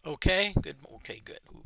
Okay, good. Okay, good. Ooh.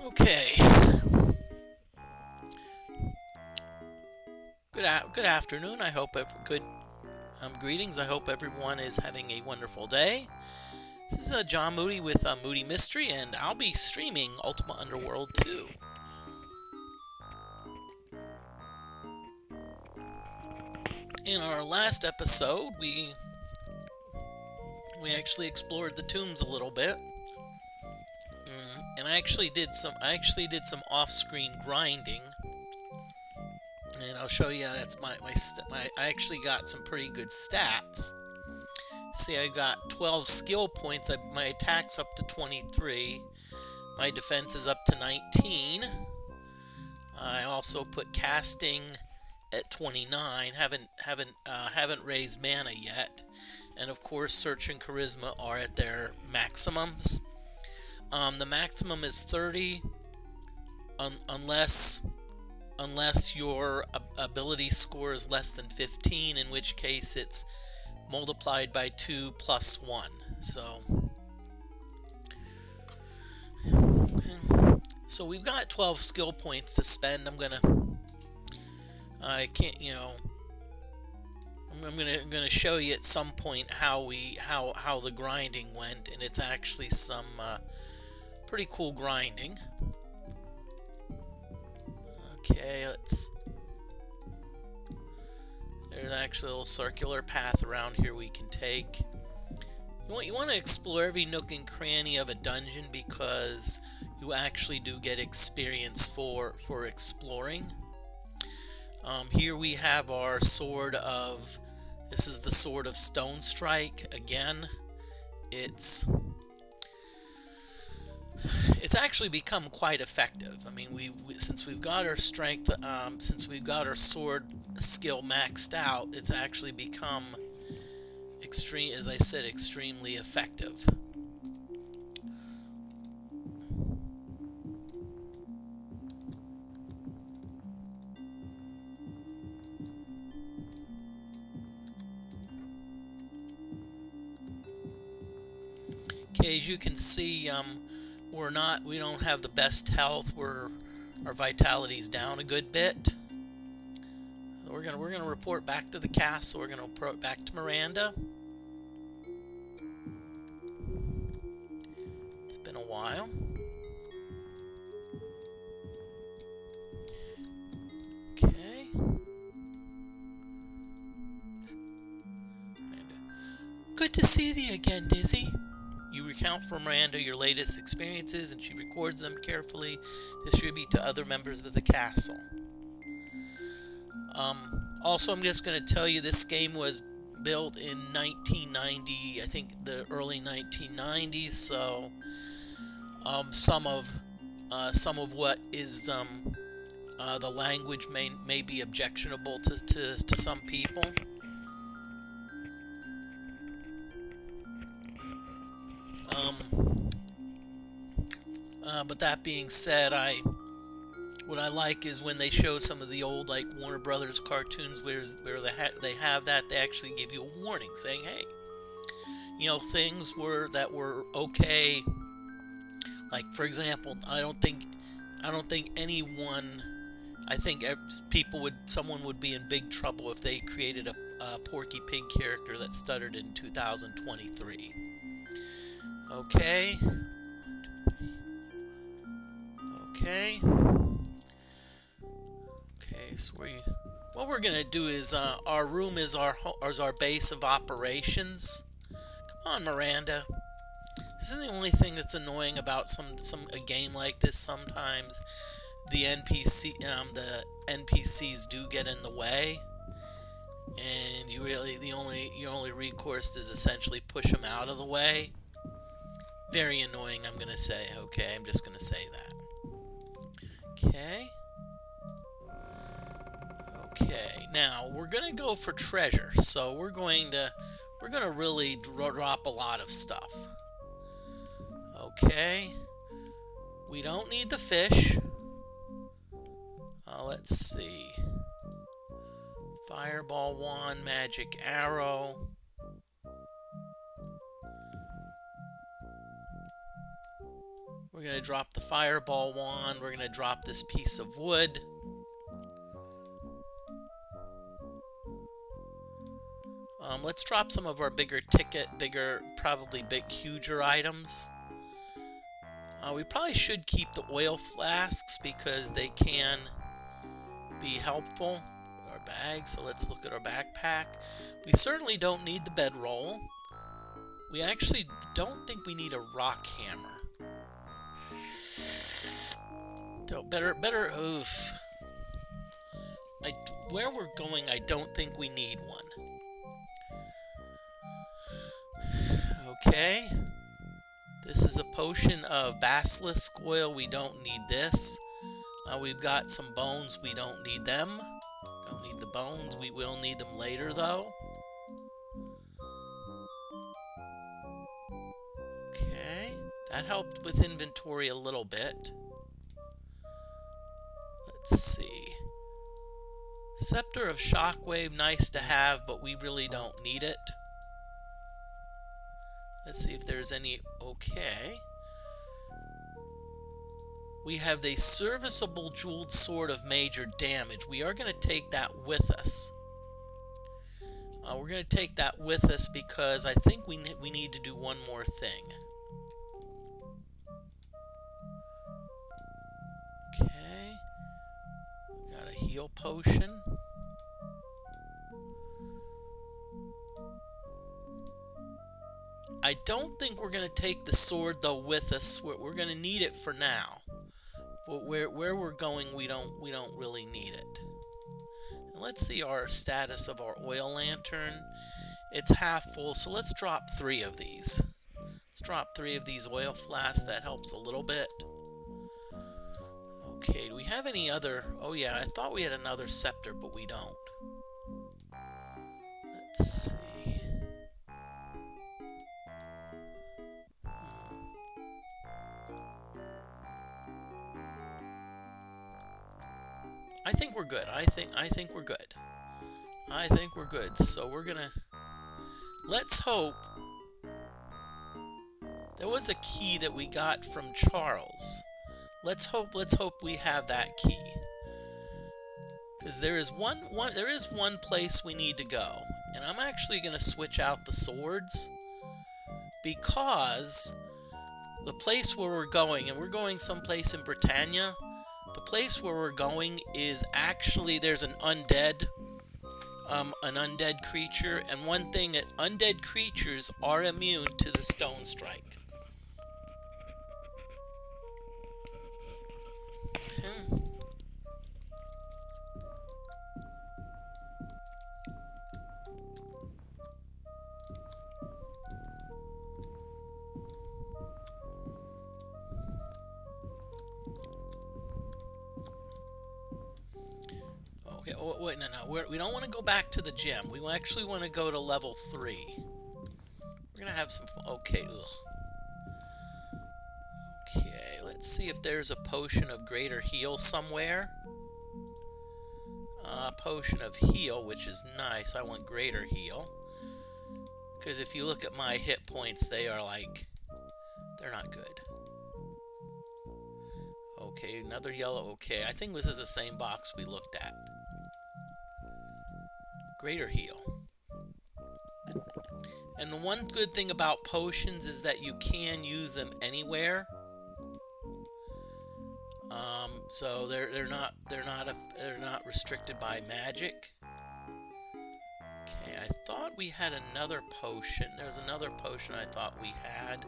Okay. Good afternoon. I hope good greetings. I hope everyone is having a wonderful day. This is John Moody with Moody Mystery, and I'll be streaming Ultima Underworld 2. In our last episode, we actually explored the tombs a little bit, and I actually did some off-screen grinding, and I'll show you. That's my I actually got some pretty good stats. See, I got 12 skill points. My attack's up to 23. My defense is up to 19. I also put casting at 29. Haven't raised mana yet, and of course, search and charisma are at their maximums. The maximum is 30, unless your ability score is less than 15, in which case it's multiplied by 2 plus 1. So we've got 12 skill points to spend. I'm gonna show you at some point how the grinding went, and it's actually some pretty cool grinding. Okay, there's actually a little circular path around here we can take. You want to explore every nook and cranny of a dungeon, because you actually do get experience for exploring. Here we have our sword of... This is the sword of Stone Strike. Again, it's actually become quite effective. I mean, since we've got our strength, since we've got our sword skill maxed out, it's actually become as I said, extremely effective. Okay, as you can see, we don't have the best health. Our vitality's down a good bit. We're gonna report back to the castle. We're gonna report back to Miranda. It's been a while. Okay. Good to see thee again, Dizzy. You recount for Miranda your latest experiences, and she records them carefully, distribute to other members of the castle. Also, I'm just going to tell you this game was built in 1990, I think the early 1990s. So some of what is the language may be objectionable to some people. But that being said, what I like is when they show some of the old like Warner Brothers cartoons where they have that, they actually give you a warning saying, hey, you know, things that were okay. Like for example, I don't think anyone. I think someone would be in big trouble if they created a Porky Pig character that stuttered in 2023. Okay. Okay. Okay, so what we're gonna do is our room is our base of operations. Come on, Miranda. This is the only thing that's annoying about a game like this. Sometimes the NPCs do get in the way, and your only recourse is essentially push them out of the way. Very annoying, I'm gonna say. Okay, I'm just gonna say that. Okay. Okay, now we're gonna go for treasure. So we're gonna really drop a lot of stuff. Okay. We don't need the fish. Let's see. Fireball wand, magic arrow. We're going to drop the fireball wand. We're going to drop this piece of wood. Let's drop some of our probably huger items. We probably should keep the oil flasks because they can be helpful. Our bag, so let's look at our backpack. We certainly don't need the bedroll. We actually don't think we need a rock hammer. Better. Oof. Where we're going, I don't think we need one. Okay. This is a potion of basilisk oil. We don't need this. We've got some bones. We don't need them. Don't need the bones. We will need them later, though. Okay. That helped with inventory a little bit. Let's see. Scepter of Shockwave, nice to have, but we really don't need it. Let's see if there's any. Okay. We have the serviceable jeweled sword of major damage. We are going to take that with us. We're going to take that with us because I think we need to do one more thing. Okay. Got a heal potion. I don't think we're going to take the sword, though, with us. We're going to need it for now. But where we're going, we don't really need it. And let's see our status of our oil lantern. It's half full, so let's drop 3 of these. Let's drop 3 of these oil flasks. That helps a little bit. Okay, do we have any other? Oh yeah, I thought we had another scepter, but we don't. Let's see. I think we're good. I think we're good. I think we're good. So we're gonna. Let's hope. There was a key that we got from Charles. Let's hope we have that key. Because there is one place we need to go, and I'm actually gonna switch out the swords because the place where we're going, and we're going someplace in Britannia. The place where we're going is actually, there's an undead creature, and one thing, that undead creatures are immune to the stone strike. Okay, oh, wait, no. We don't want to go back to the gym. We actually want to go to level 3. We're going to have some fun. Okay, Okay, let's see if there's a potion of greater heal somewhere. Potion of heal, which is nice. I want greater heal. Because if you look at my hit points, they are like, they're not good. Okay, another yellow. Okay, I think this is the same box we looked at. Greater heal. And the one good thing about potions is that you can use them anywhere. So they're not restricted by magic. Okay, I thought we had another potion. There's another potion I thought we had.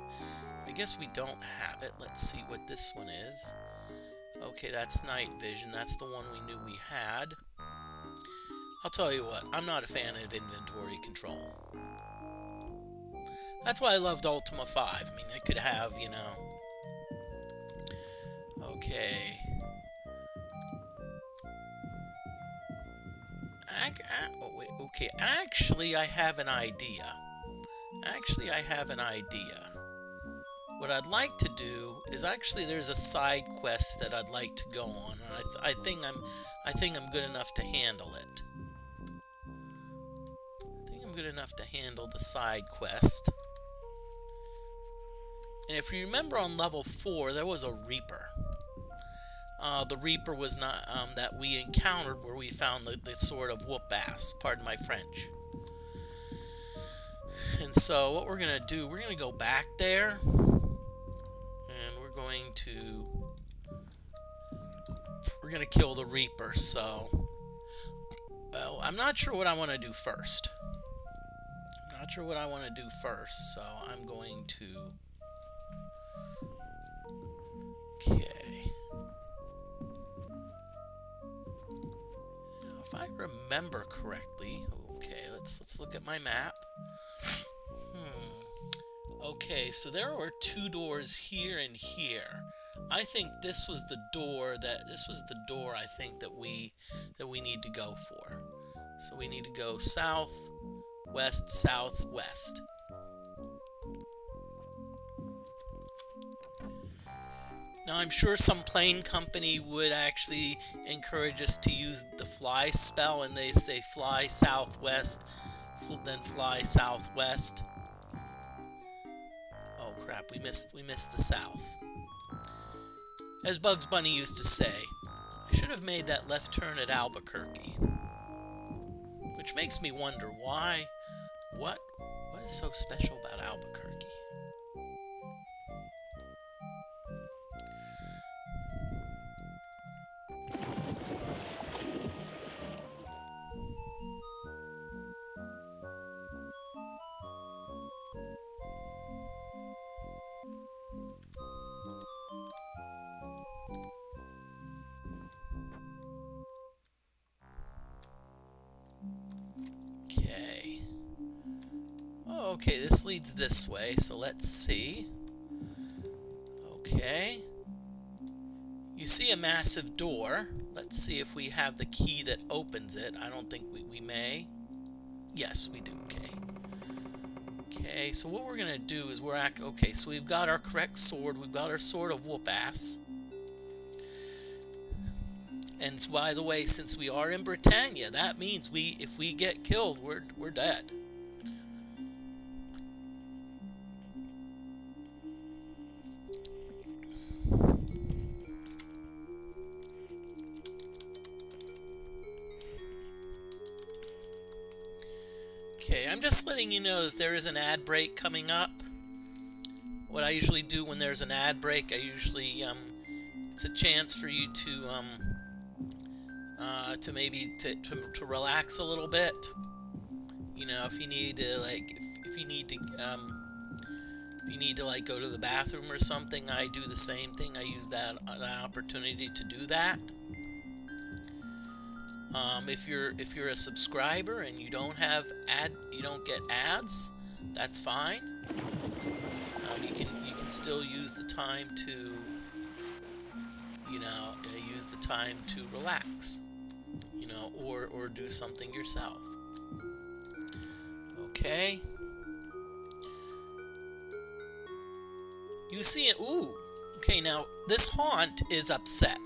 I guess we don't have it. Let's see what this one is. Okay, that's night vision. That's the one we knew we had. I'll tell you what, I'm not a fan of inventory control. That's why I loved Ultima 5. I mean, I could have, you know... Okay. Oh, wait, okay, actually, I have an idea. What I'd like to do is actually there's a side quest that I'd like to go on, and I think I'm good enough to handle it. I think I'm good enough to handle the side quest. And if you remember on level 4, there was a Reaper. The Reaper was not that we encountered where we found the sword of whoop-ass. Pardon my French. And so what we're going to do, we're going to go back there. And we're going to kill the Reaper. So, well, I'm not sure what I want to do first. So I'm going to... Okay. Now, if I remember correctly, okay, let's look at my map. Okay, so there were 2 doors here and here. I think this was the door I think that we need to go for. So we need to go south, west, southwest. Now, I'm sure some plane company would actually encourage us to use the fly spell, and they say fly southwest, then fly southwest. Oh crap, we missed the south. As Bugs Bunny used to say, I should have made that left turn at Albuquerque. Which makes me wonder why, what is so special about Albuquerque? Okay. Oh, okay, this leads this way, so let's see. Okay. You see a massive door. Let's see if we have the key that opens it. I don't think we may. Yes, we do. Okay. Okay, so what we're going to do is okay, so we've got our correct sword. We've got our sword of whoop-ass. And by the way, since we are in Britannia, that means if we get killed, we're dead. Okay, I'm just letting you know that there is an ad break coming up. What I usually do when there's an ad break, I usually it's a chance for you to maybe to relax a little bit. You know, if you need to like if you need to if you need to like go to the bathroom or something, I do the same thing. I use that opportunity to do that. If you're a subscriber and you don't get ads, that's fine. You can still use the time to use the time to relax, or do something yourself. Okay. You see it. Ooh. Okay. Now this haunt is upset.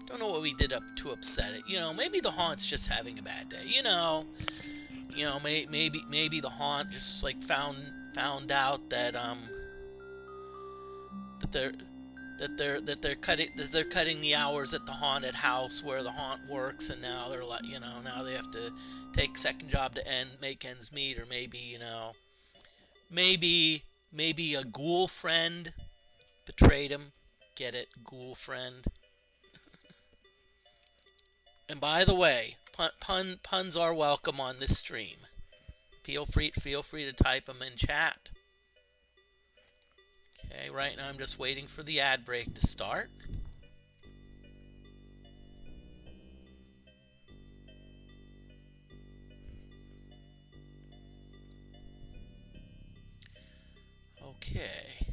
Don't know what we did to upset it. Maybe the haunt's just having a bad day. Maybe the haunt just like found out that they're cutting the hours at the haunted house where the haunt works, and now they're like, now they have to take second job to make ends meet, or maybe a ghoul friend betrayed him. Get it? Ghoul friend. And by the way, puns are welcome on this stream. Feel free to type them in chat. Okay, right now I'm just waiting for the ad break to start. Okay.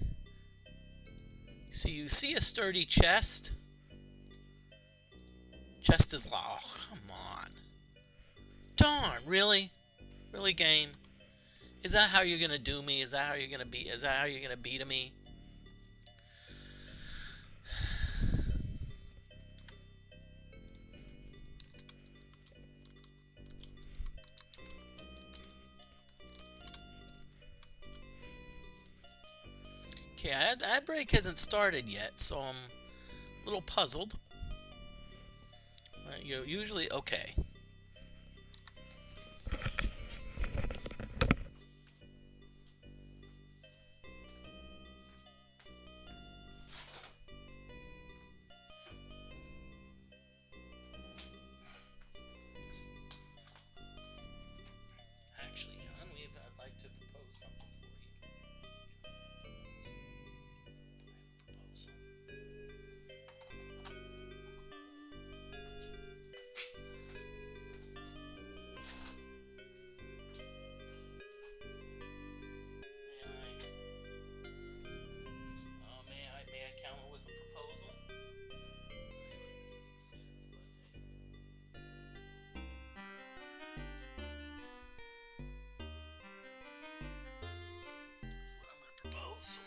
So you see a sturdy chest. Chest is low. Oh, come on. Darn, really? Really, game? Is that how you're gonna do me? Is that how you're gonna beat me? Okay, ad break hasn't started yet, so I'm a little puzzled. Usually, okay. Actually, John, I'd like to propose something for you. May I counter with a proposal? This is what I'm going to propose.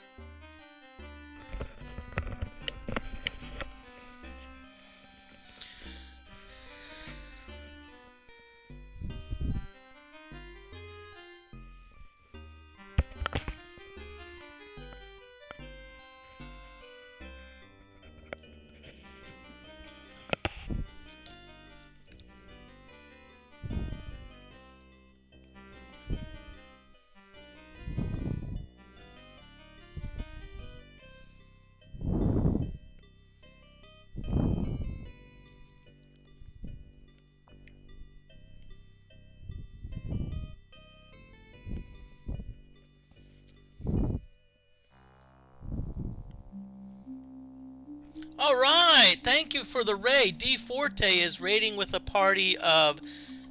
All right, thank you for the raid. D Forte is raiding with a party of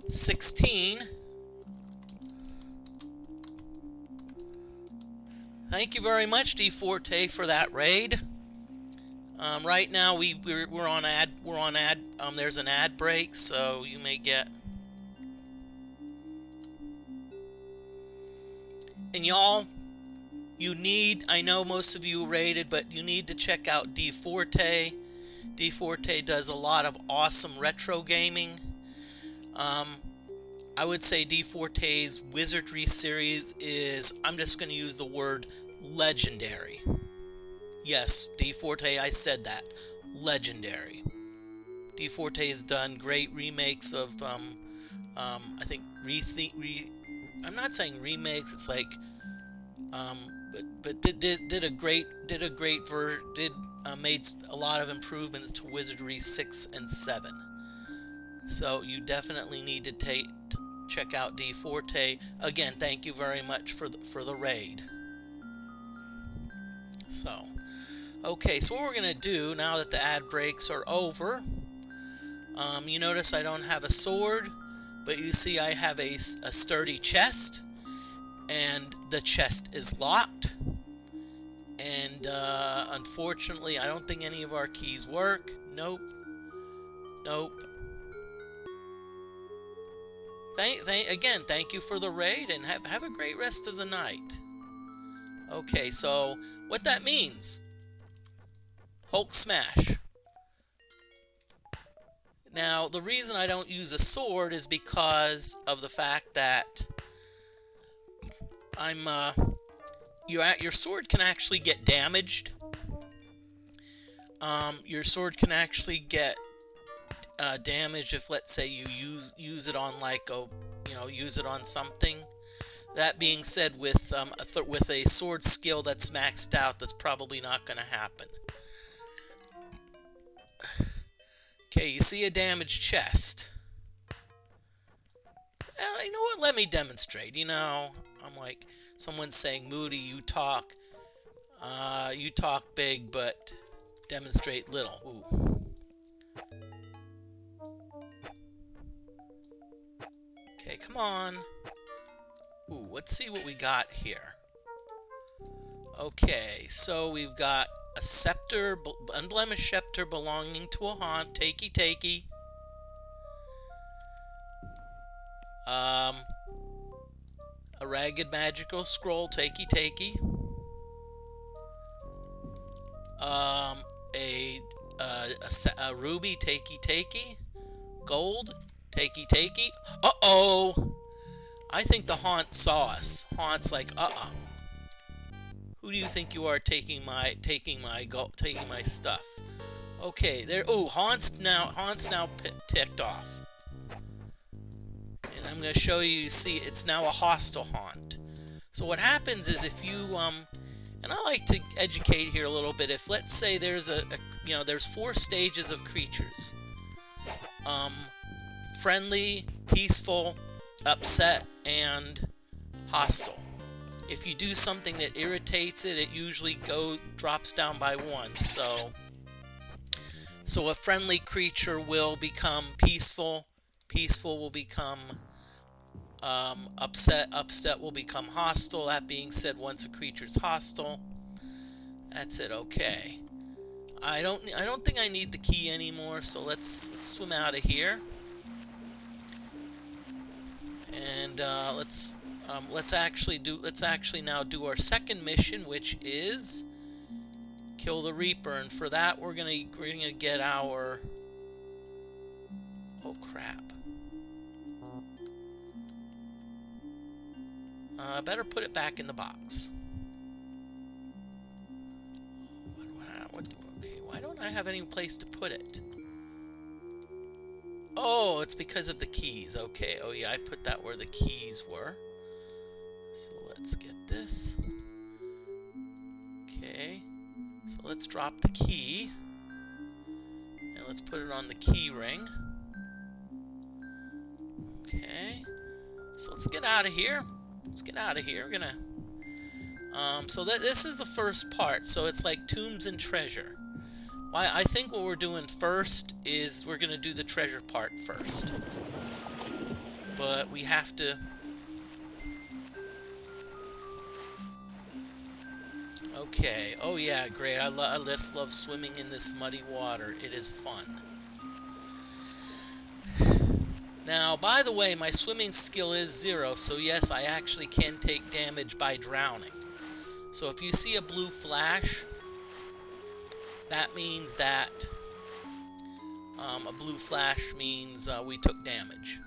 16. Thank you very much, D Forte, for that raid. Right now we're on ad. There's an ad break, so you may get. And y'all, I know most of you rated, but you need to check out D Forte. D Forte does a lot of awesome retro gaming. I would say D Forte's Wizardry series is, I'm just going to use the word legendary. Yes, D Forte, I said that. Legendary. D Forte has done great remakes of, I think, I'm not saying remakes, it's like, but did a great made a lot of improvements to Wizardry 6 and 7. So you definitely need to check out D Forte. Again, thank you very much for the raid. So, okay, so what we're gonna do now that the ad breaks are over, you notice I don't have a sword, but you see I have a sturdy chest, and the chest is locked. And unfortunately, I don't think any of our keys work. Nope. Nope. Again, thank you for the raid, and have a great rest of the night. Okay, so what that means, Hulk smash. Now, the reason I don't use a sword is because of the fact that your sword can actually get damaged. Your sword can actually get damage if, let's say, you use it on use it on something. That being said, with a sword skill that's maxed out, that's probably not going to happen. Okay, you see a damaged chest. Well, you know what? Let me demonstrate. I'm like someone's saying, Moody, you talk big, but demonstrate little. Ooh. Okay, come on. Ooh, let's see what we got here. Okay, so we've got a scepter, unblemished scepter belonging to a haunt, takey. A ragged magical scroll, takey. A ruby, takey. Gold, takey. Uh-oh! I think the haunt saw us. Haunt's like, who do you think you are taking my stuff? Okay, there. Oh, Haunt's now ticked off. And I'm going to show you. You see, it's now a hostile haunt. So what happens is if you and I like to educate here a little bit. If let's say there's there's 4 stages of creatures. Friendly, peaceful, upset, and hostile. If you do something that irritates it, it usually drops down by 1. So a friendly creature will become peaceful. Peaceful will become upset. Upset will become hostile. That being said, once a creature's hostile, that's it. Okay. I don't think I need the key anymore. So let's swim out of here. And let's actually now do our second mission, which is kill the Reaper. And for that, we're gonna get our. Oh crap! Better put it back in the box. Okay, why don't I have any place to put it? Oh, it's because of the keys. Okay, oh yeah, I put that where the keys were. So let's get this. Okay, so let's drop the key. And let's put it on the key ring. Okay, so let's get out of here. We're gonna... so this is the first part. So it's like tombs and treasure. I think what we're doing first is we're going to do the treasure part first. But we have to... Okay. Oh yeah, great. I just love swimming in this muddy water. It is fun. Now, by the way, my swimming skill is 0, so yes, I actually can take damage by drowning. So if you see a blue flash... that means that a blue flash means we took damage.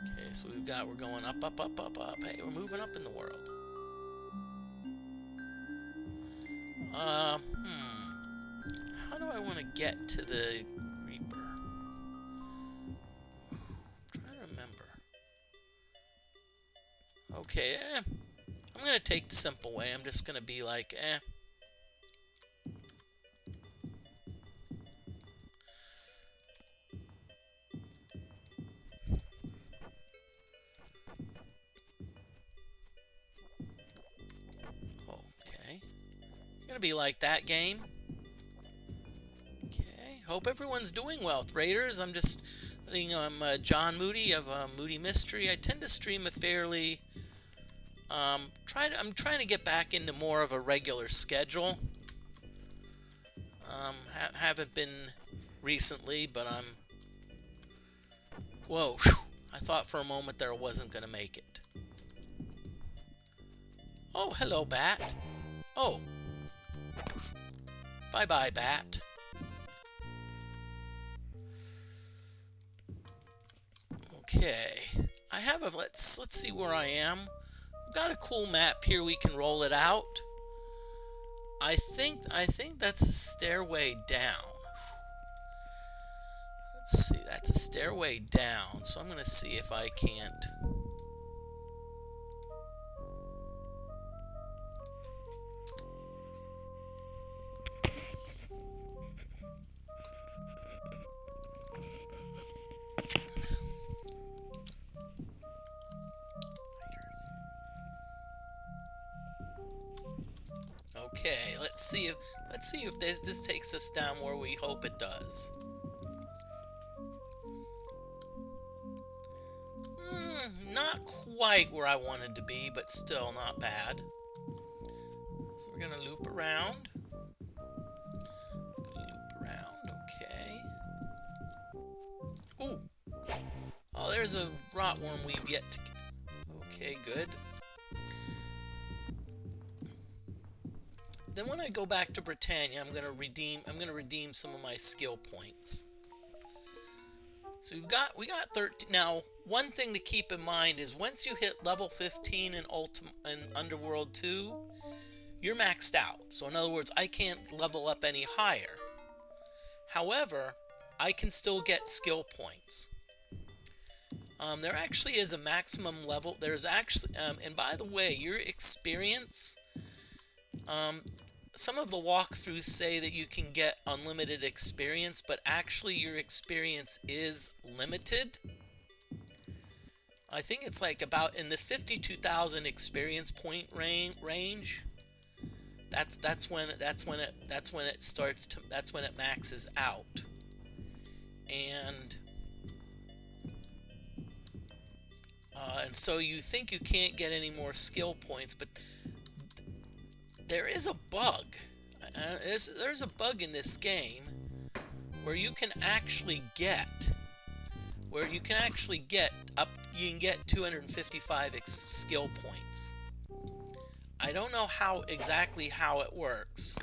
Okay, so we're going up. Hey, we're moving up in the world. How do I want to get to the Reaper? I'm trying to remember. Okay, I'm gonna take the simple way. I'm just gonna be like, Okay. Gonna be like that game. Okay. Hope everyone's doing well, Raiders. I'm just letting I'm John Moody of Moody Mystery. I tend to stream a fairly I'm trying to get back into more of a regular schedule. Haven't been recently, but I'm... Whoa, whew. I thought for a moment there I wasn't going to make it. Oh, hello, Bat. Oh. Bye-bye, Bat. Okay. I have a... Let's see where I am. We've got a cool map here. We can roll it out. I think that's a stairway down. Let's see, that's a stairway down. So I'm gonna see if I can't. Okay, let's see if this takes us down where we hope it does. Not quite where I wanted to be, but still not bad. So we're gonna loop around. Okay. Ooh. Oh, there's a rotworm we've yet to. Okay, good. Then when I go back to Britannia, I'm gonna redeem some of my skill points. So we got 13. Now, one thing to keep in mind is once you hit level 15 in Underworld 2, you're maxed out. So in other words, I can't level up any higher. However, I can still get skill points. There actually is a maximum level. There's actually, and by the way, your experience. Some of the walkthroughs say that you can get unlimited experience, but actually your experience is limited. I think it's like about in the 52,000 experience point range. That's when it starts to maxes out. And so you think you can't get any more skill points, but there is a bug. There's a bug in this game where you can actually get up. You can get 255 skill points. I don't know exactly how it works.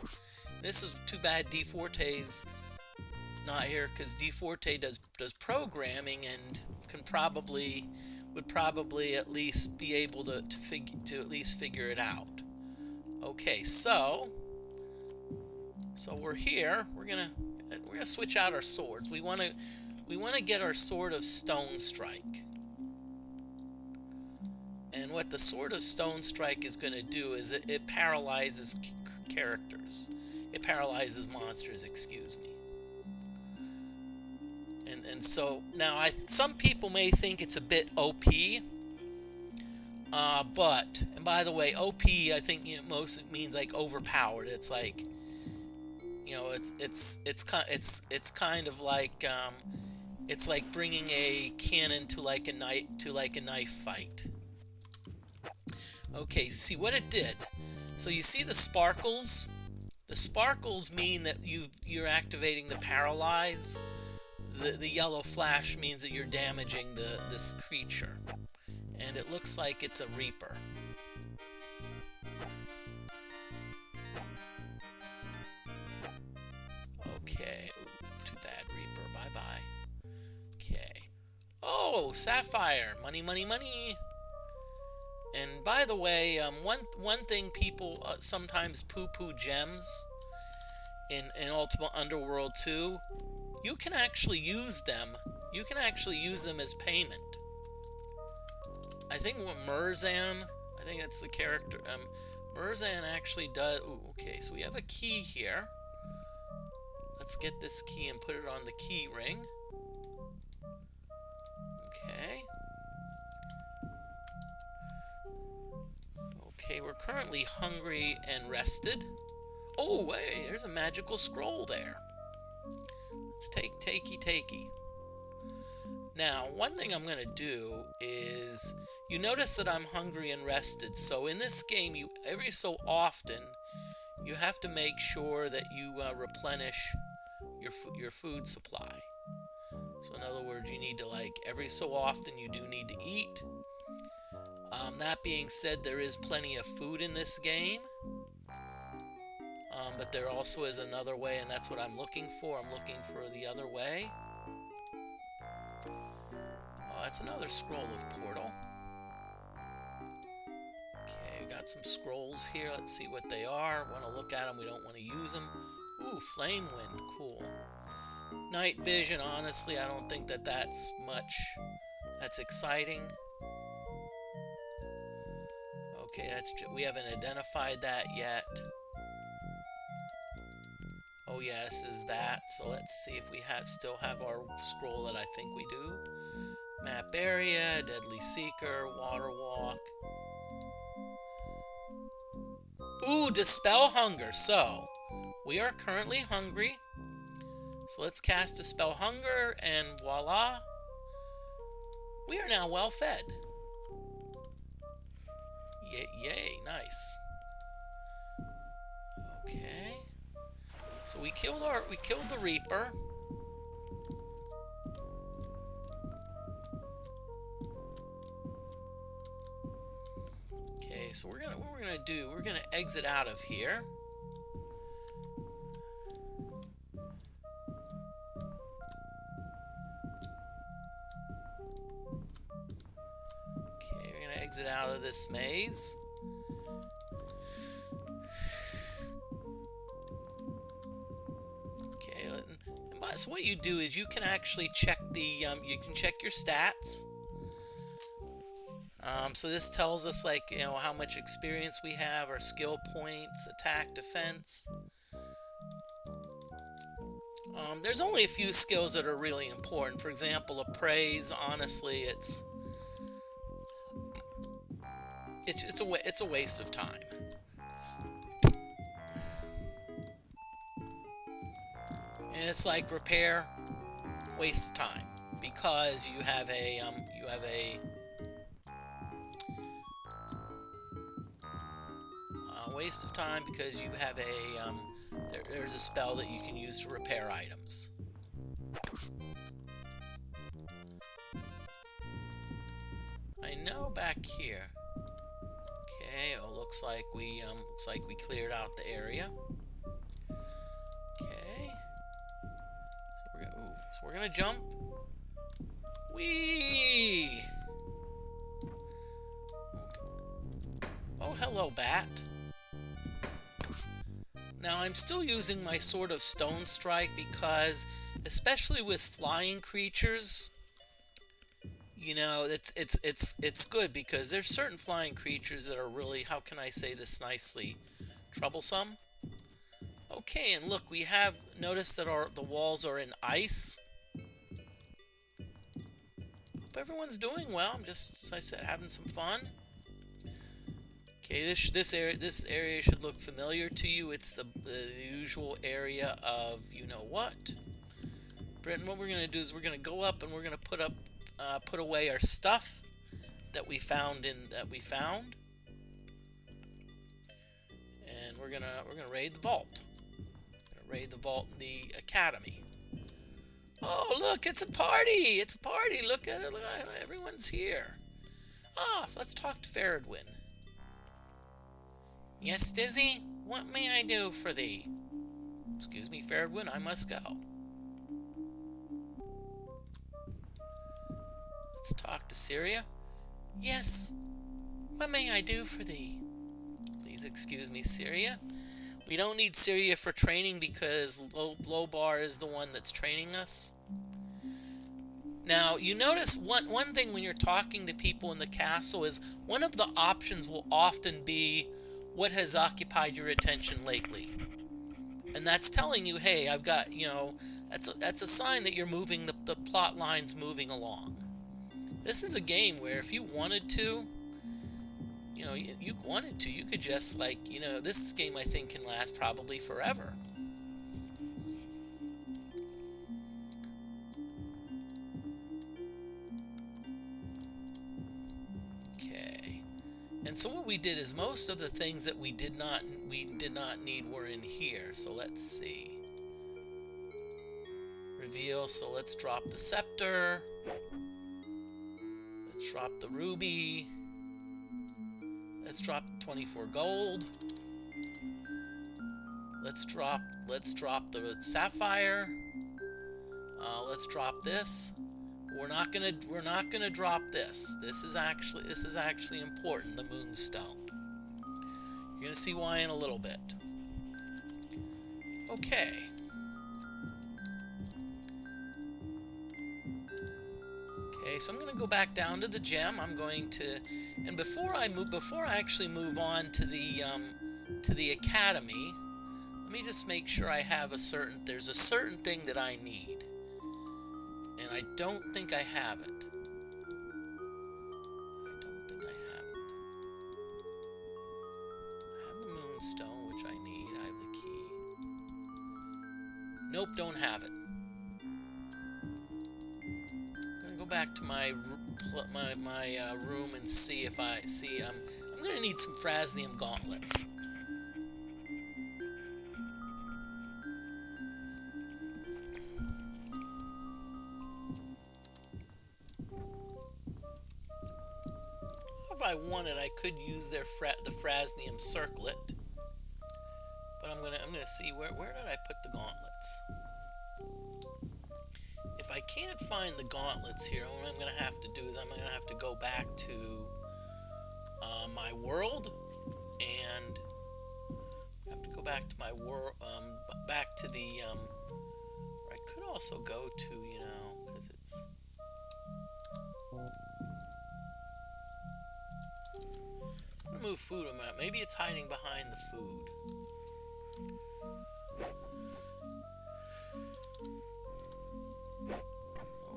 This is too bad D-Forte's not here, because D-Forte does programming and would probably at least be able to at least figure it out. Okay, so we're here. We're gonna switch out our swords. We wanna get our Sword of Stone Strike. And what the Sword of Stone Strike is gonna do is it paralyzes characters. It paralyzes monsters. Excuse me. And so now some people may think it's a bit OP. And by the way, OP, I think most means like overpowered. It's like, it's kind of like it's like bringing a cannon to like a knife fight. Okay, see what it did. So you see the sparkles. The sparkles mean that you're activating the paralyze. The yellow flash means that you're damaging this creature. And it looks like it's a Reaper. Okay. Ooh, too bad, Reaper. Bye-bye. Okay. Oh, Sapphire. Money, money, money. And by the way, one thing people sometimes poo-poo gems in Ultima Underworld 2, you can actually use them. You can actually use them as payment. I think what Murzan, I think that's the character. Murzan actually does. Ooh, okay, so we have a key here. Let's get this key and put it on the key ring. Okay. Okay, we're currently hungry and rested. Oh, hey, there's a magical scroll there. Let's takey. Now, one thing I'm going to do is, you notice that I'm hungry and rested, so in this game, every so often, you have to make sure that you replenish your food supply. So in other words, you need to, like, every so often you do need to eat. That being said, there is plenty of food in this game. But there also is another way, and that's what I'm looking for. I'm looking for the other way. Oh, that's another scroll of portal. Okay, we got some scrolls here. Let's see what they are. Want to look at them. We don't want to use them. Ooh, flame wind. Cool. Night vision. Honestly, I don't think that's exciting. Okay, we haven't identified that yet. Oh yeah, this is that. So let's see if we still have our scroll that I think we do. Map area, Deadly Seeker, Water Walk. Ooh, Dispel Hunger. So, we are currently hungry. So let's cast Dispel Hunger, and voila. We are now well fed. Yay, nice. Okay. So we killed the Reaper. Okay, so what we're gonna do, we're gonna exit out of here. Okay, we're gonna exit out of this maze. Okay, so what you do is you can actually check your stats. So this tells us, like, you know, how much experience we have, our skill points, attack, defense. There's only a few skills that are really important. For example, appraise. Honestly, it's a waste of time. And it's like repair, waste of time, because you have a waste of time because you have there's a spell that you can use to repair items. I know back here. Okay, oh, looks like we cleared out the area. Okay. So we're gonna jump. Whee! Okay. Oh, hello, bat. Now, I'm still using my Sword of Stone Strike because, especially with flying creatures, you know, it's good because there's certain flying creatures that are really, how can I say this nicely, troublesome. Okay, and look, we have noticed that the walls are in ice. Hope everyone's doing well. I'm just, as I said, having some fun. Okay, this area should look familiar to you. It's the usual area of you-know-what. Britton, what we're going to do is we're going to go up and we're going to put away our stuff that we found. And we're going to raid the vault. Raid the vault in the academy. Oh, look, it's a party! It's a party! Look at it, everyone's here. Ah, let's talk to Faradwin. Yes, Dizzy? What may I do for thee? Excuse me, Faradwin, I must go. Let's talk to Syria. Yes. What may I do for thee? Please excuse me, Syria. We don't need Syria for training because Lobar is the one that's training us. Now, you notice one thing when you're talking to people in the castle is one of the options will often be what has occupied your attention lately. And that's telling you, hey, I've got, that's a sign that you're moving, the plot line's moving along. This is a game where if you wanted to, you could just, like, this game I think can last probably forever. Okay. And so what we did is most of the things that we did not need were in here. So let's see. Reveal, so let's drop the scepter. Let's drop the ruby. Let's drop 24 gold. Let's drop the sapphire. Let's drop this. We're not gonna drop this. This is actually important. The moonstone. You're gonna see why in a little bit. Okay. Okay, so I'm gonna go back down to the gem. I'm going to, and before I actually move on to the academy, let me just make sure I have there's a certain thing that I need. And I don't think I have it. I have the moonstone, which I need. I have the key. Nope, don't have it. I'm gonna go back to my room and see if I see. I'm gonna need some Frasnium gauntlets. If I wanted, I could use the Frasnium circlet, but I'm gonna see where did I put the gauntlets. If I can't find the gauntlets here, what I'm gonna have to do is I'm gonna have to go back to my world, and I have to go back to my world, back to the I could also go to, because it's. I'm gonna move food a minute. Maybe it's hiding behind the food.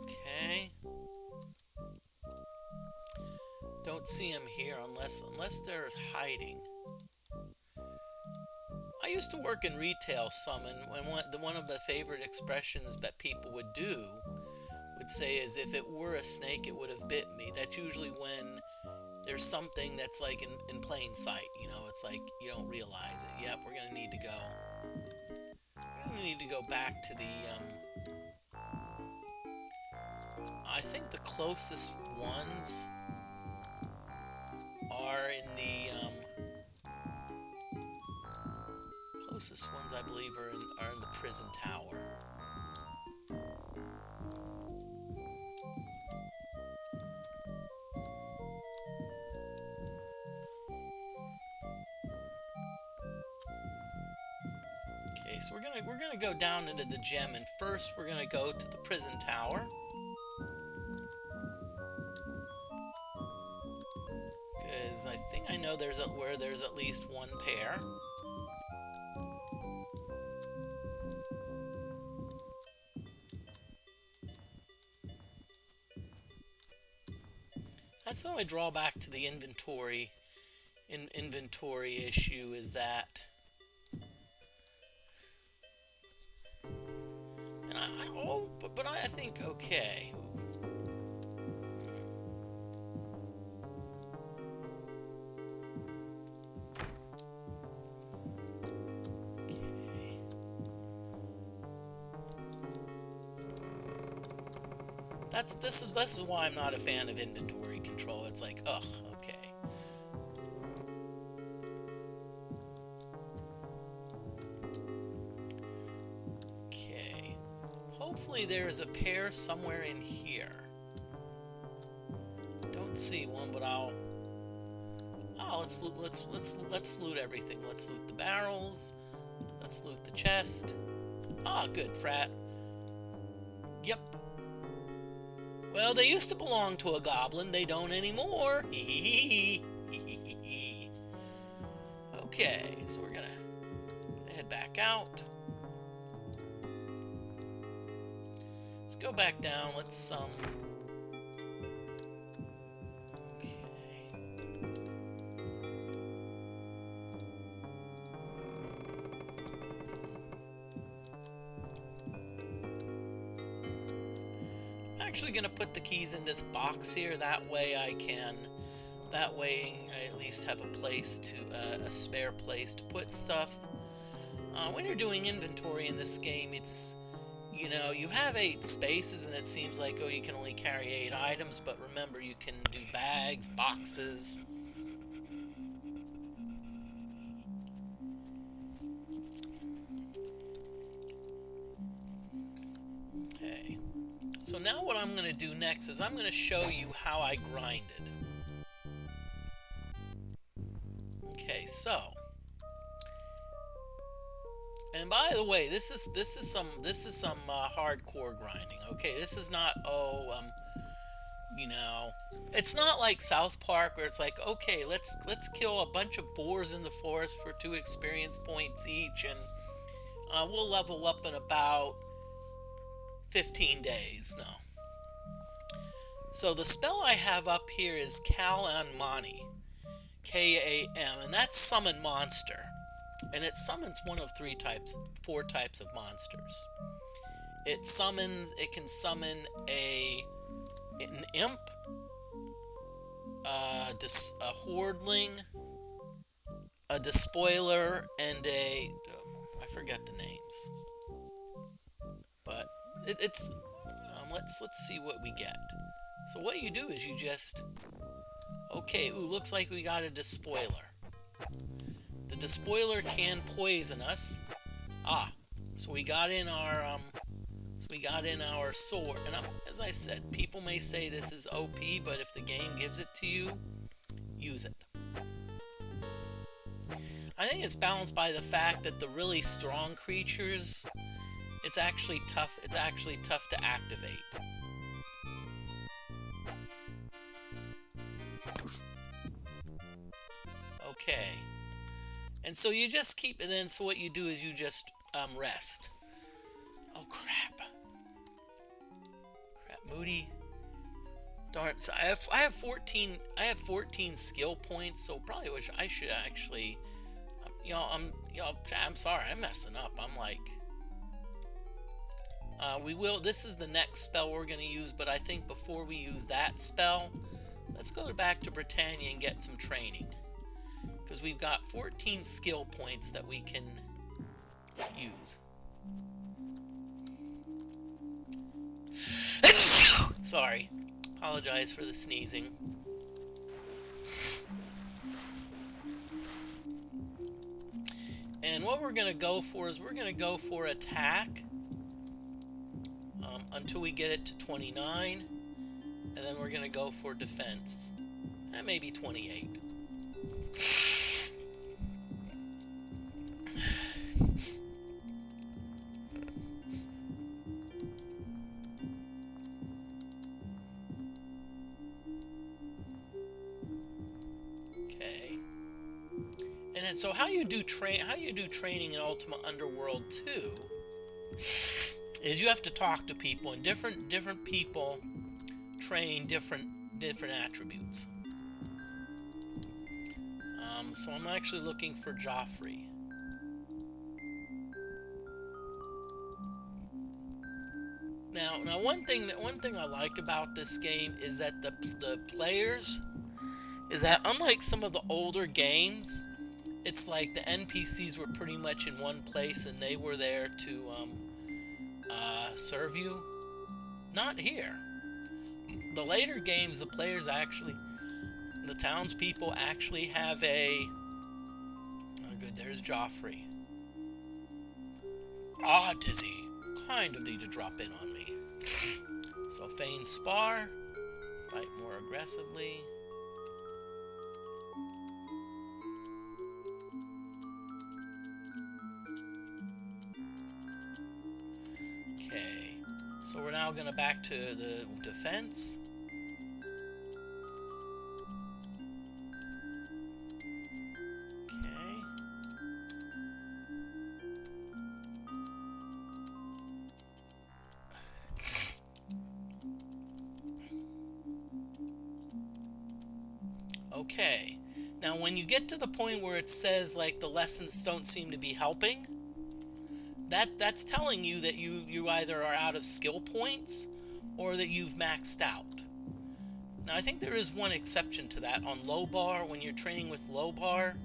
Okay. Don't see him here unless they're hiding. I used to work in retail some, and one of the favorite expressions that people would say is, if it were a snake, it would have bit me. That's usually when there's something that's like in plain sight, it's like you don't realize it. Yep, we're gonna need to go back to the I think the closest ones are in the closest ones I believe are in the prison tower. Okay, so we're gonna go down into the gem, and first we're gonna go to the prison tower. Because I think I know where there's at least one pair. That's the only drawback to the inventory issue, is that. And but I think, okay. This is why I'm not a fan of inventory control. It's like, ugh, okay. Okay. Hopefully there's a pair somewhere in here. Don't see one, but let's loot everything. Let's loot the barrels. Let's loot the chest. Ah, good, Frat. Yep. Well, they used to belong to a goblin. They don't anymore. Okay, so we're gonna head back out. Let's go back down. Let's okay. I'm actually gonna put the keys in this box here. That way I at least have a place to a spare place to put stuff. When you're doing inventory in this game, it's, you know, you have 8 spaces and it seems like, oh, you can only carry 8 items, but remember, you can do bags, boxes. Okay. So now what I'm going to do next is I'm going to show you how I grinded. Okay, so, and by the way, this is some hardcore grinding. Okay, this is not you know, it's not like South Park where it's like, okay, let's kill a bunch of boars in the forest for 2 experience points each, and we'll level up in about 15 days. No. So the spell I have up here is Kal-Mani. K-A-M, and that's Summon Monster. And it summons one of 4 types of monsters. It can summon an imp, a hordeling, a despoiler, and I forget the names. But it's let's see what we get. So what you do is you just, okay, ooh, looks like we got a despoiler. The despoiler can poison us. So we got in our sword. And as I said, people may say this is OP, but if the game gives it to you, use it. I think it's balanced by the fact that the really strong creatures, it's actually tough to activate. Okay. And so you just keep, and then so what you do is you just rest. Oh crap. Moody. Darn. So I have 14 skill points, so probably wish I should actually, I'm sorry, I'm messing up. I'm like, this is the next spell we're going to use, but I think before we use that spell, let's go back to Britannia and get some training. Because we've got 14 skill points that we can use. Sorry. Apologize for the sneezing. And what we're going to go for is we're going to go for attack until we get it to 29. And then we're going to go for defense. Maybe 28. And so how you do training in Ultima Underworld 2 is you have to talk to people, and different people train different attributes. So I'm actually looking for Joffrey. Now one thing I like about this game is that the players is that unlike some of the older games, it's like the NPCs were pretty much in one place and they were there to serve you. Not here. The later games, the townspeople actually have a... Oh, good, there's Joffrey. Dizzy. Kind of need to drop in on me. So, feign spar. Fight more aggressively. Okay. So we're now going to back to the defense. Okay. Okay. Now when you get to the point where it says like the lessons don't seem to be helping, that's telling you that you either are out of skill points or that you've maxed out. Now I think there is one exception to that on low bar. When you're training with low bar,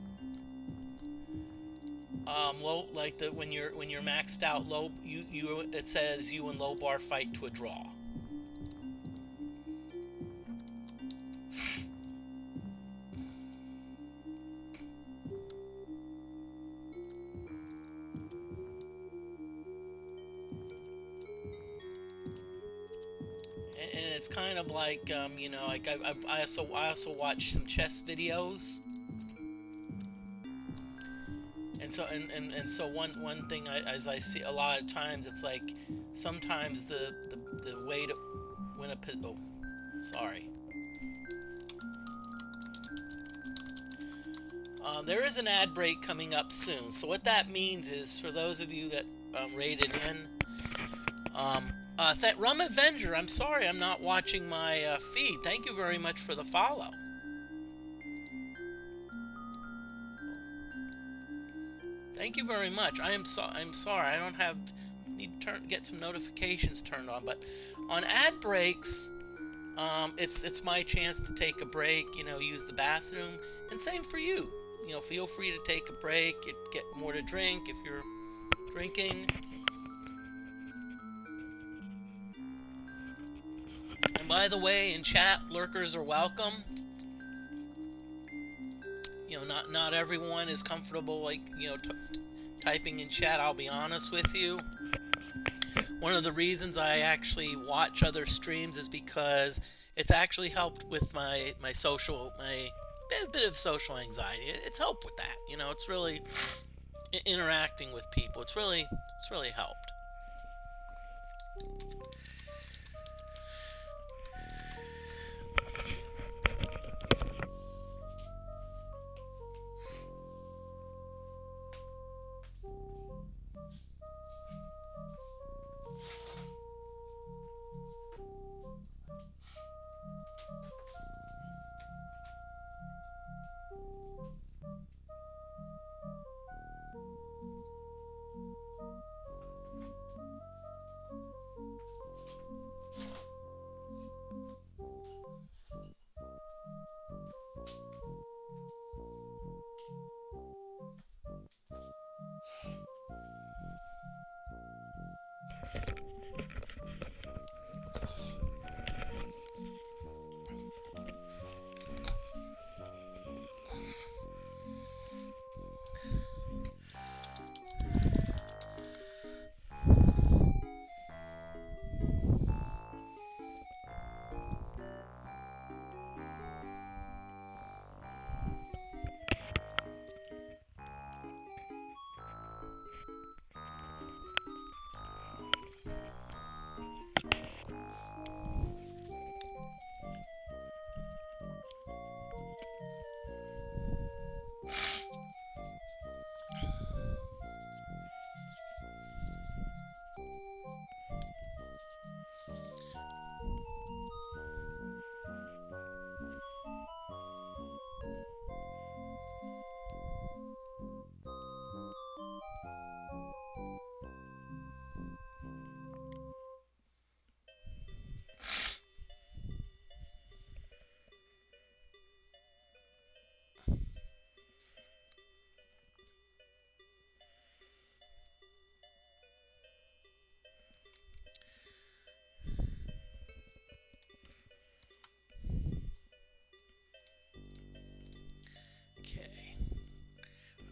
low, like when you're maxed out low, it says you and low bar fight to a draw. And it's kind of like you know, like I also watch some chess videos. And so so one thing as I see a lot of times, it's like sometimes the way to win a sorry. There is an ad break coming up soon. So what that means is, for those of you that rated in, Rum Avenger, I'm sorry I'm not watching my feed. Thank you very much for the follow. Thank you very much. I'm sorry. I don't have need to get some notifications turned on, but on ad breaks, it's my chance to take a break. You know, use the bathroom, and same for you. You know, feel free to take a break. Get more to drink if you're drinking. And by the way, in chat, lurkers are welcome. You know, not everyone is comfortable, like, you know, typing in chat. I'll be honest with you. One of the reasons I actually watch other streams is because it's actually helped with my bit of social anxiety. It's helped with that. You know, it's really interacting with people. It's really helped.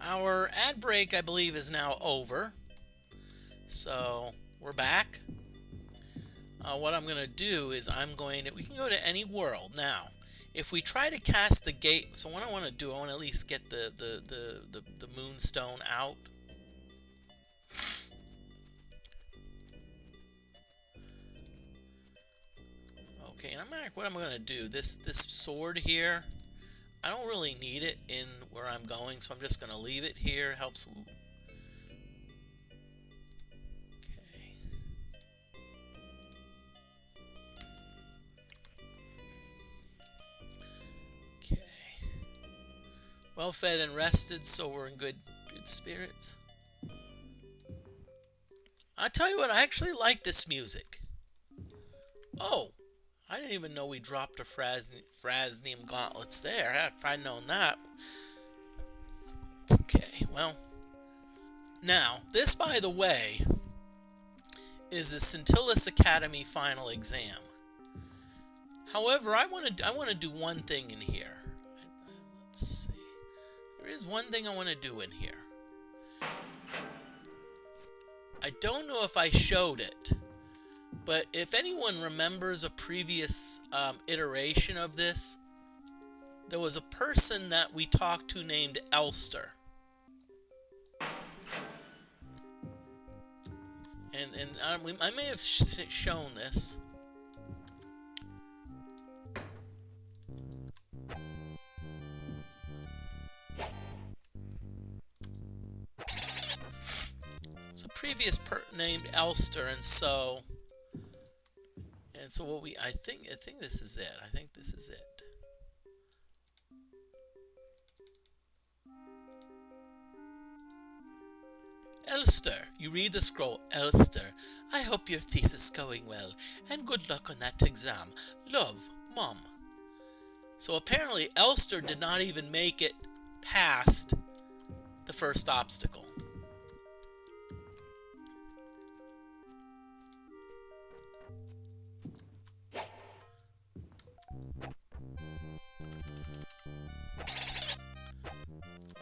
Our ad break, I believe, is now over. So we're back. What I'm going to do is we can go to any world. Now, if we try to cast the gate, so what I want to do, I want to at least get the moonstone out. Okay, and what I'm gonna do, this sword here, I don't really need it in where I'm going, so I'm just gonna leave it here. Helps. Okay. Okay. Well fed and rested, so we're in good spirits. I tell you what, I actually like this music. Oh, I didn't even know we dropped a Frasnium gauntlets there. If I'd known that. Okay, well. Now, this, by the way, is the Scintillus Academy final exam. However, I want to do one thing in here. Let's see. There is one thing I want to do in here. I don't know if I showed it, but if anyone remembers a previous iteration of this, there was a person that we talked to named Elster. And I may have shown this. It's a previous named Elster, and so what I think this is it. I think this is it. Elster, you read the scroll. Elster, I hope your thesis is going well, and good luck on that exam. Love, Mom. So apparently Elster did not even make it past the first obstacle.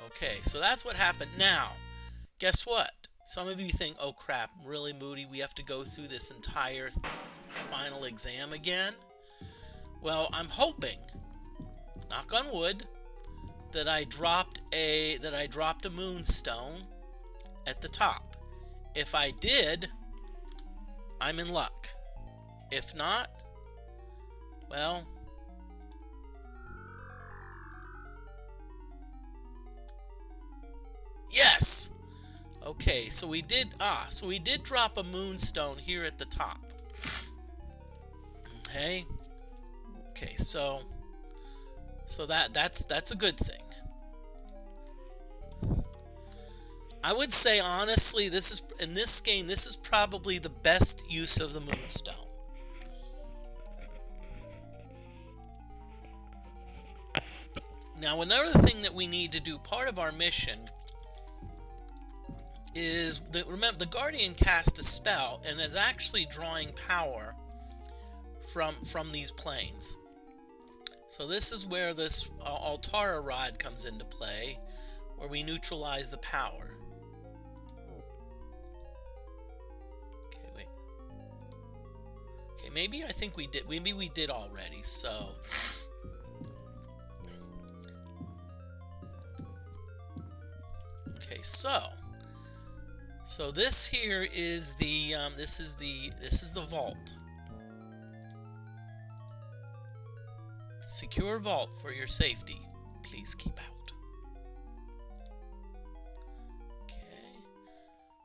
Okay, so that's what happened. Now, guess what? Some of you think, oh crap, really, Moody, we have to go through this entire final exam again? Well, I'm hoping, knock on wood, that I dropped a moonstone at the top. If I did, I'm in luck. If not, well, yes. Okay, so we did drop a moonstone here at the top. Okay. Okay, so that's a good thing. I would say honestly, in this game, this is probably the best use of the moonstone. Now, another thing that we need to do, part of our mission, is remember the Guardian cast a spell and is actually drawing power from these planes. So this is where this Altara rod comes into play, where we neutralize the power. Okay, wait. Okay, maybe I think we did. Maybe we did already. So. Okay, so this here is the this is the vault. Secure vault for your safety. Please keep out. Okay.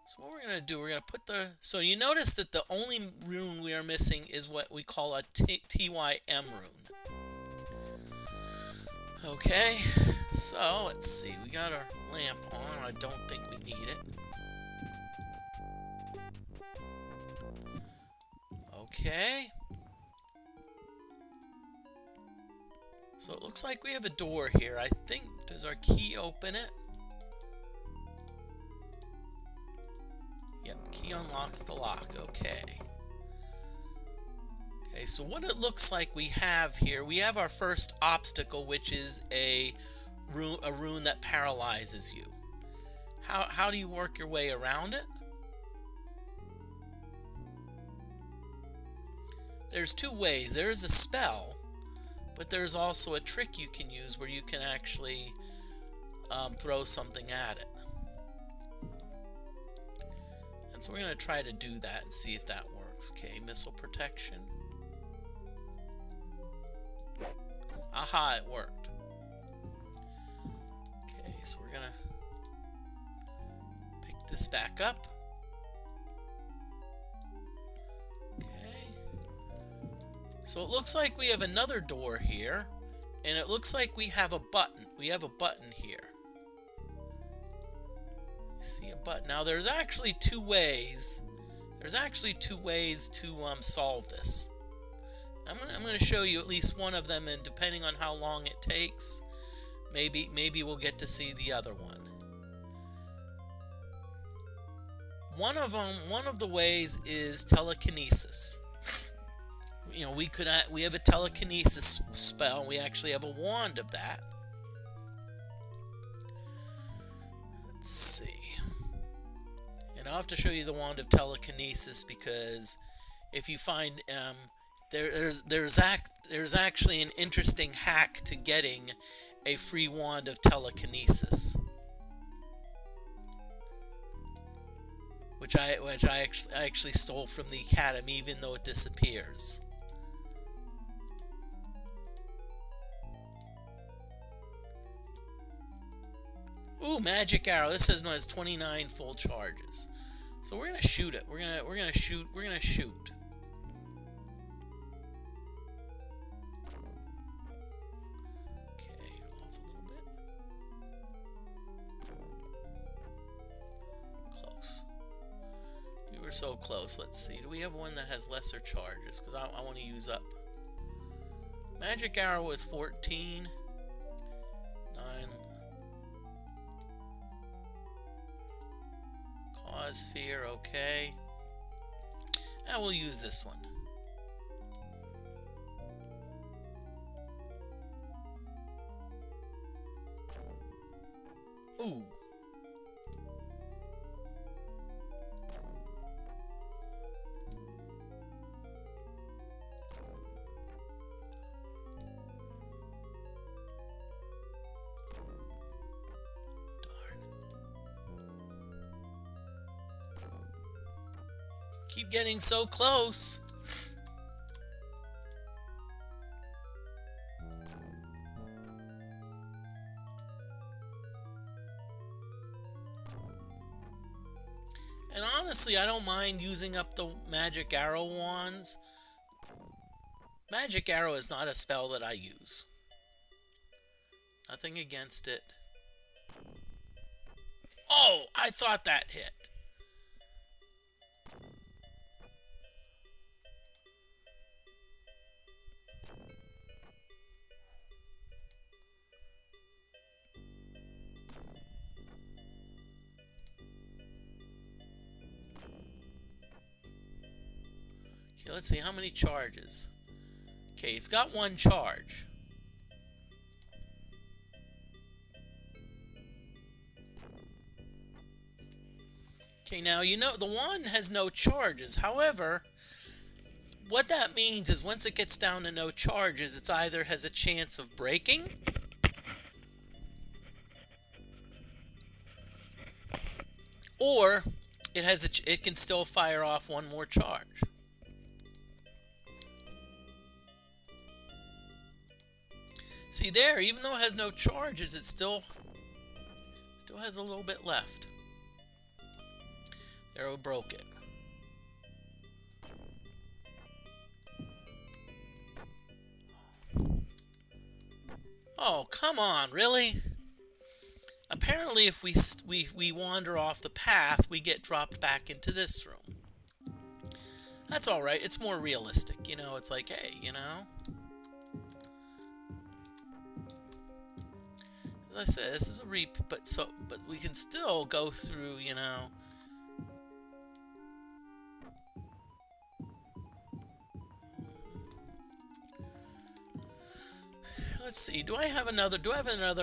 So what we're gonna do, we're gonna put the. So you notice that the only rune we are missing is what we call a TYM rune. Okay. So let's see. We got our lamp on. I don't think we need it. Okay. So it looks like we have a door here. I think, does our key open it? Yep, key unlocks the lock. Okay. Okay, so what it looks like we have here, we have our first obstacle, which is a rune that paralyzes you. How do you work your way around it? There's two ways. There is a spell, but there's also a trick you can use where you can actually throw something at it. And so we're going to try to do that and see if that works. Okay, missile protection. Aha, it worked. Okay, so we're gonna pick this back up. Okay. So it looks like we have another door here, and it looks like we have a button. We have a button here. You see a button. Now there's actually two ways. There's actually two ways to solve this. I'm gonna show you at least one of them, and depending on how long it takes, maybe we'll get to see the other one. One of the ways is telekinesis. You know, we have a telekinesis spell. We actually have a wand of that. Let's see. And I'll have to show you the wand of telekinesis, because if you find there's actually an interesting hack to getting a free wand of telekinesis, which I actually stole from the academy, even though it disappears. Ooh, magic arrow. This says no, it has 29 full charges. So we're gonna shoot it. We're gonna shoot. Okay, off a little bit. Close. We were so close. Let's see. Do we have one that has lesser charges? Because I want to use up. Magic arrow with 14. 9. Cause fear, okay. And we'll use this one. Ooh. Keep getting so close. And honestly, I don't mind using up the magic arrow wands. Magic arrow is not a spell that I use. Nothing against it. Oh, I thought that hit. Okay, let's see how many charges. Okay, it's got one charge. Okay, now you know the wand has no charges. However, what that means is once it gets down to no charges, it either has a chance of breaking, or it can still fire off one more charge. See there, even though it has no charges, it still has a little bit left. There, we broke it. Oh, come on, really? Apparently, if we wander off the path, we get dropped back into this room. That's all right. It's more realistic, you know. It's like, hey, you know. As I said, this is a but we can still go through, you know. Let's see. Do I have another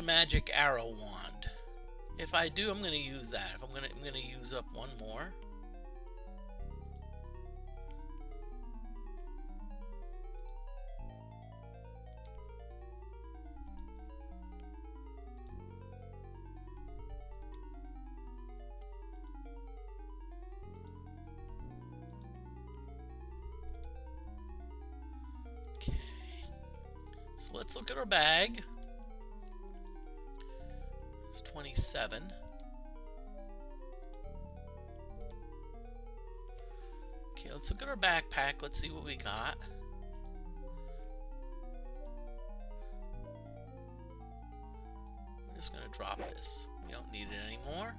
magic arrow wand? If I do, I'm going to use that. I'm going to use up one more. So let's look at our bag. It's 27. Okay, let's look at our backpack. Let's see what we got. We're just going to drop this. We don't need it anymore.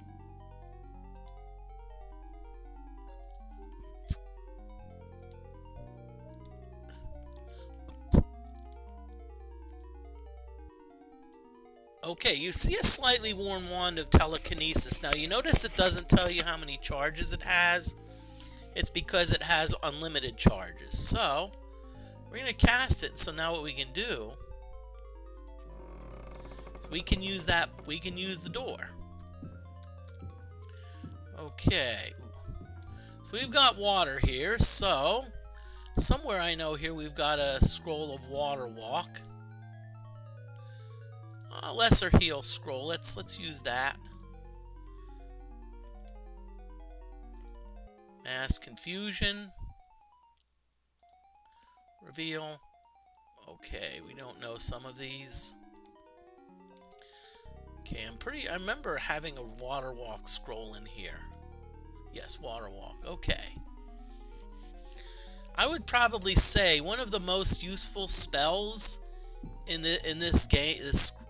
Okay, you see a slightly worn wand of telekinesis. Now you notice it doesn't tell you how many charges it has. It's because it has unlimited charges. So, we're going to cast it. So now what we can do, is we can use the door. Okay. So we've got water here. So, somewhere I know here we've got a scroll of water walk. Lesser heal scroll. Let's use that. Mass confusion. Reveal. Okay, we don't know some of these. Okay, I remember having a water walk scroll in here. Yes, water walk. Okay. I would probably say one of the most useful spells in this game,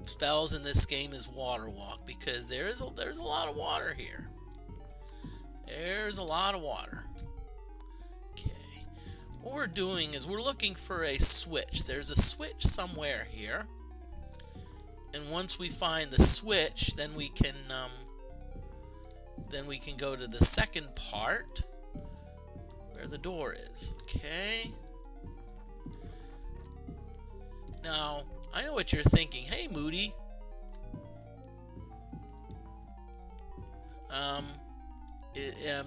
spells in this game is water walk, because there's a lot of water here. There's a lot of water. Okay. What we're doing is we're looking for a switch. There's a switch somewhere here. And once we find the switch, then we can go to the second part where the door is. Okay. Now, I know what you're thinking. Hey, Moody.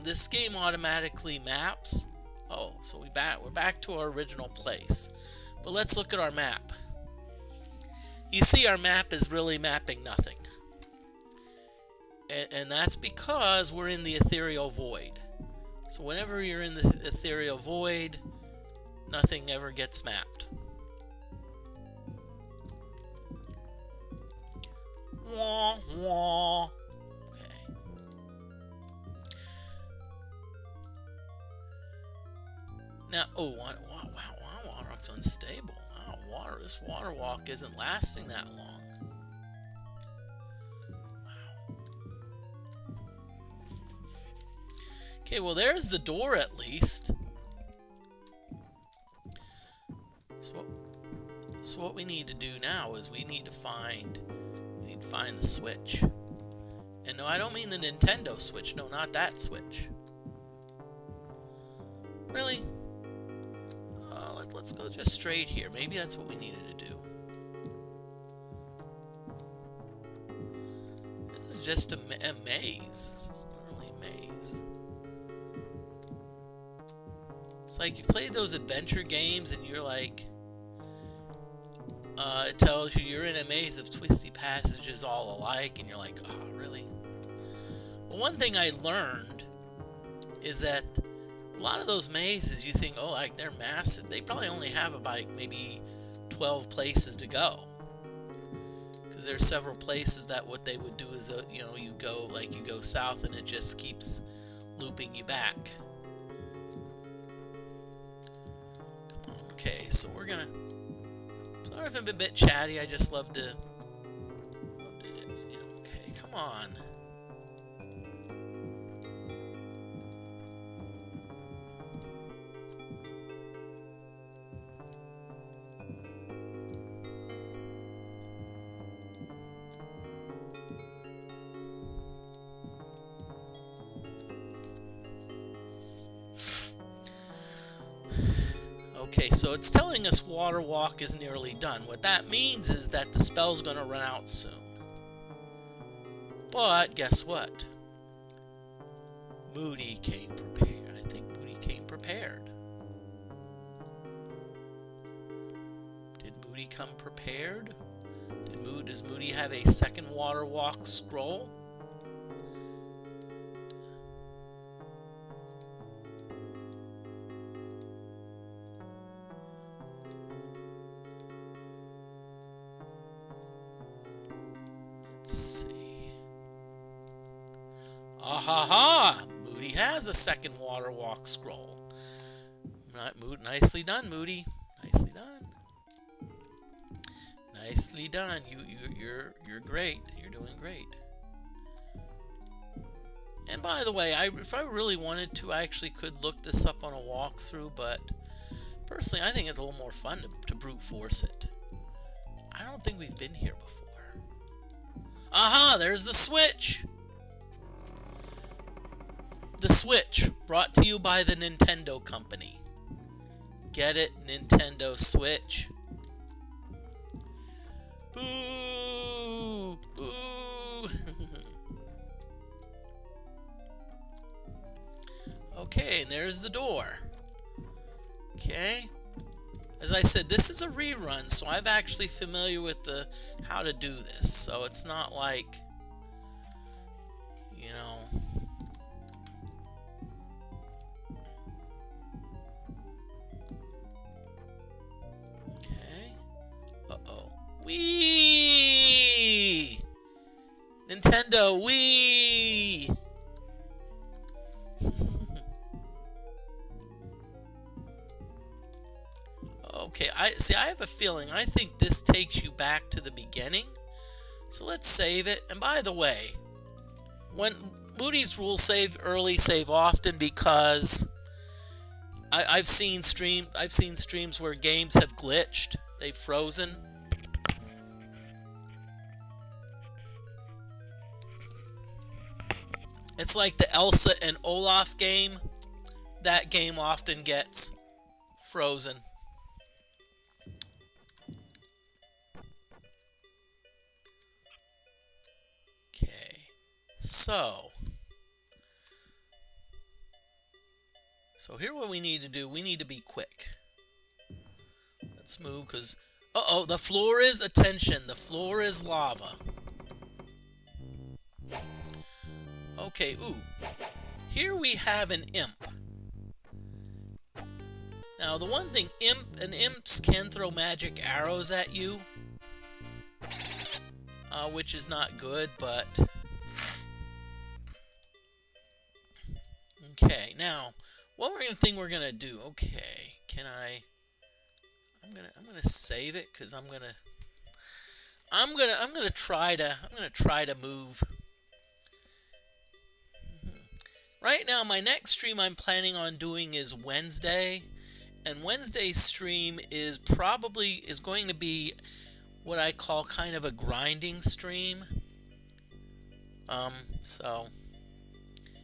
This game automatically maps. Oh, so we're back to our original place. But let's look at our map. You see, our map is really mapping nothing. And that's because we're in the ethereal void. So whenever you're in the ethereal void, nothing ever gets mapped. Wah, wah. Okay. Now, oh, wow, water walk's unstable. Wow, this water walk isn't lasting that long. Wow. Okay, well, there's the door at least. So what we need to do now is we need to find the Switch. And no, I don't mean the Nintendo Switch. No, not that Switch. Really? Let's go just straight here. Maybe that's what we needed to do. This is just a maze. This is literally a maze. It's like you play those adventure games and you're like, it tells you you're in a maze of twisty passages all alike, and you're like, oh, really? Well, one thing I learned is that a lot of those mazes, you think, oh, like, they're massive. They probably only have about maybe 12 places to go. Because there's several places that what they would do is, you go south and it just keeps looping you back. Okay, so we're gonna... Sorry if I'm a bit chatty, I just love to... Okay, come on. Okay, so it's telling us Water Walk is nearly done. What that means is that the spell's going to run out soon. But guess what? Moody came prepared. I think Moody came prepared. Did Moody come prepared? Does Moody have a second Water Walk scroll? ha ha! Moody has a second water walk scroll. Nicely done, Moody. Nicely done. Nicely done. You're great. You're doing great. And by the way, if I really wanted to, I actually could look this up on a walkthrough, but personally, I think it's a little more fun to brute force it. I don't think we've been here before. Aha! There's the Switch! The Switch, brought to you by the Nintendo Company. Get it? Nintendo Switch. Boo! Boo! Okay, and there's the door. Okay. As I said, this is a rerun, so I'm actually familiar with how to do this. So it's not like, you know. Okay. Uh-oh. Whee! Nintendo, whee! Okay, I have a feeling. I think this takes you back to the beginning. So let's save it. And by the way, when Moody's rules save early, save often, because I've seen streams where games have glitched. They've frozen. It's like the Elsa and Olaf game. That game often gets frozen. Okay, so here what we need to do, we need to be quick. Let's move, because, uh-oh, the floor is, attention, the floor is lava. Okay, ooh. Here we have an imp. Now, the one thing, imps can throw magic arrows at you, which is not good, but... Okay, now, what thing we're gonna do? Okay, I'm gonna save it, because I'm gonna try to move. Right now, my next stream I'm planning on doing is Wednesday, and Wednesday's stream is going to be what I call kind of a grinding stream. So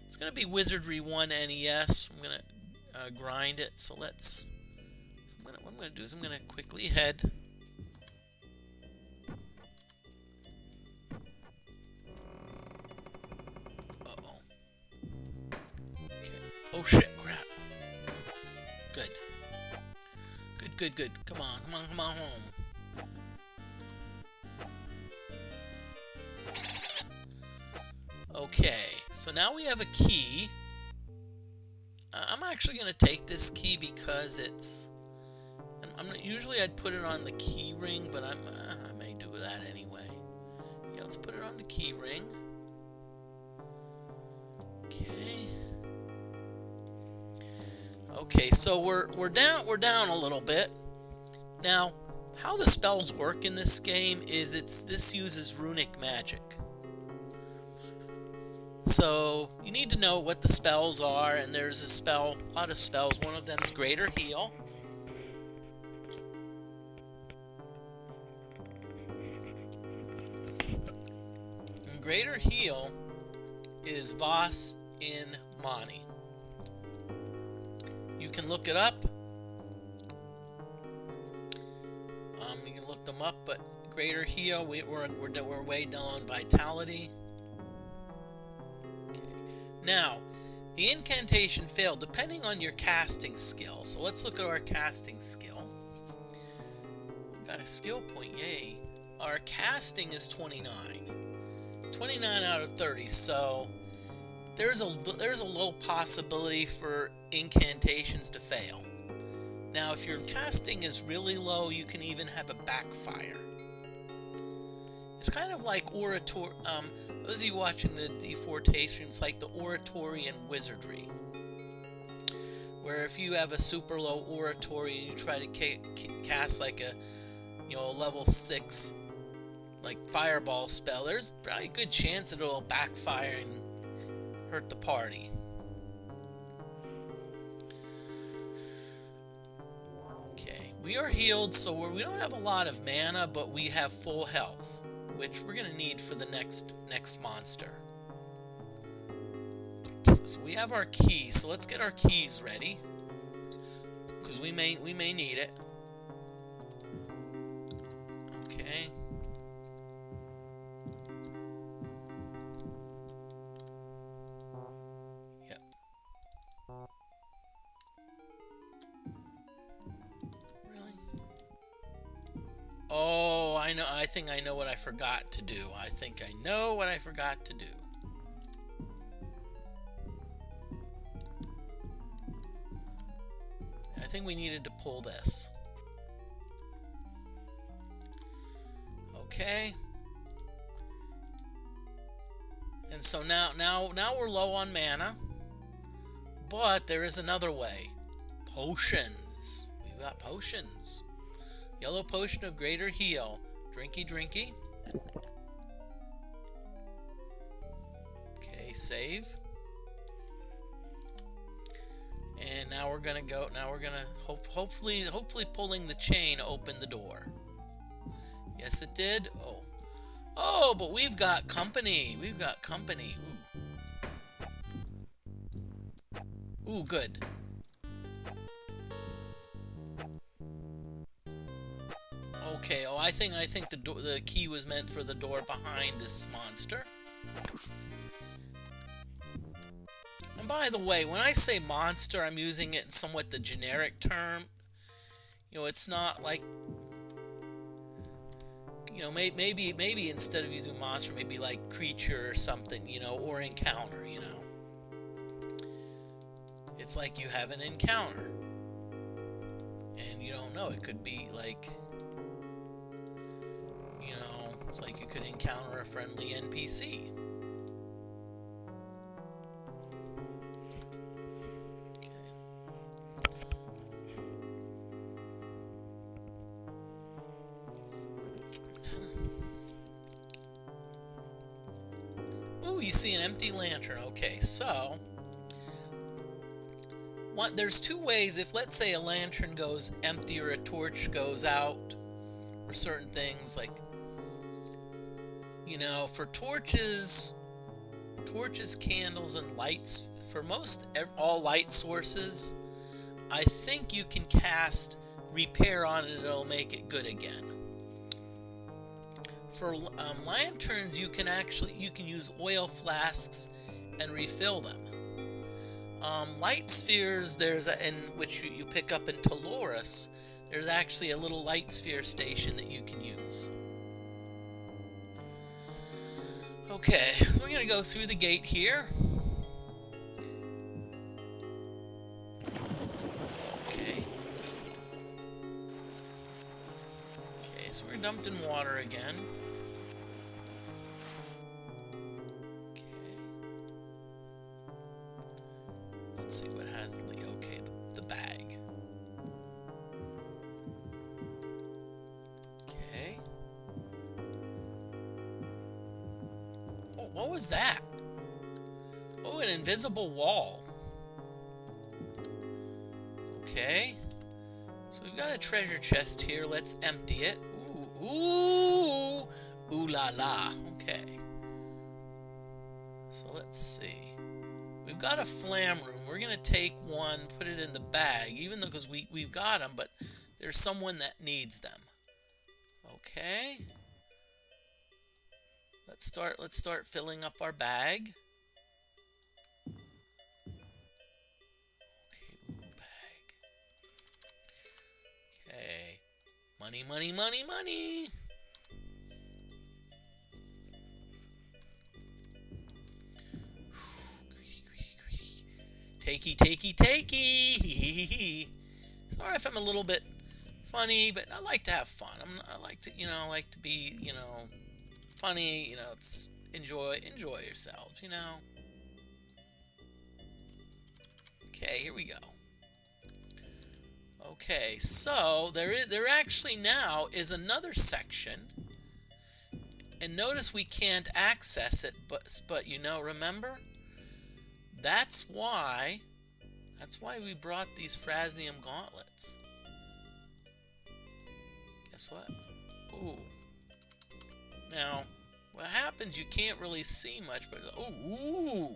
it's going to be Wizardry 1 NES. I'm going to grind it. So what I'm going to do is I'm going to quickly head. Uh-oh. Okay. Oh shit, crap. Good. Good. Come on home. Okay, so now we have a key. I'm actually going to take this key because it's... usually I'd put it on the key ring, but I may do that anyway. Yeah, let's put it on the key ring. Okay. Okay, so we're down a little bit. Now, how the spells work in this game is this uses runic magic. So you need to know what the spells are, and there's a lot of spells. One of them is Greater Heal. And Greater Heal is Vas in Mani. You can look it up. You can look them up, but Greater Heal, we're way down on Vitality. Now, the incantation failed depending on your casting skill. So let's look at our casting skill. We've got a skill point, yay. Our casting is 29. It's 29 out of 30, so there's a low possibility for incantations to fail. Now, if your casting is really low, you can even have a backfire. It's kind of like oratory. Those of you watching the defortation, it's like the oratory and wizardry, where if you have a super low oratory and you try to cast like a, level 6, like fireball spell, there's probably a good chance it'll backfire and hurt the party. Okay, we are healed, so we don't have a lot of mana, but we have full health, which we're gonna need for the next monster. So we have our keys, so let's get our keys ready, because we may need it. Okay. Yep. Really? Oh, I know. I think I know what I forgot to do. I think I know what I forgot to do. I think we needed to pull this. Okay. And so now we're low on mana, but there is another way. Potions. We've got potions. Yellow potion of greater heal. Drinky, drinky. Okay, save. And now we're gonna go. Now we're gonna hopefully pulling the chain opened the door. Yes, it did. Oh, but we've got company. We've got company. Ooh, good. Okay. Oh, I think the key was meant for the door behind this monster. And by the way, when I say monster, I'm using it in somewhat the generic term. It's not like, maybe instead of using monster, maybe like creature or something, or encounter, It's like you have an encounter. And you don't know, it could be like, it's like you could encounter a friendly NPC. You see an empty lantern. Okay, so there's two ways. If, let's say, a lantern goes empty or a torch goes out, or certain things like, for torches, candles, and lights, for all light sources, I think you can cast repair on it and it'll make it good again. For lanterns, you can use oil flasks and refill them. Light spheres, in which you pick up in Taloris, there's actually a little light sphere station that you can use. Okay, so we're gonna go through the gate here. Okay, so we're dumped in water again. Let's see what has the lead. Okay, the bag. Okay. Oh, what was that? Oh, an invisible wall. Okay. So we've got a treasure chest here. Let's empty it. Ooh, ooh la la. Okay. So let's see. We've got a flam room. We're going to take one, put it in the bag, even though because we've got them, but there's someone that needs them. Okay. Let's start filling up our bag. Okay, bag. Okay. Money, money, money, money. Takey, takey, takey. Sorry if I'm a little bit funny, but I like to have fun. I like to, be, funny, you know, it's enjoy yourselves, you know. Okay, here we go. Okay, so there actually now is another section, and notice we can't access it, but you know, remember, that's why we brought these Frasium gauntlets. Guess what? Ooh. Now, what happens? You can't really see much, but ooh.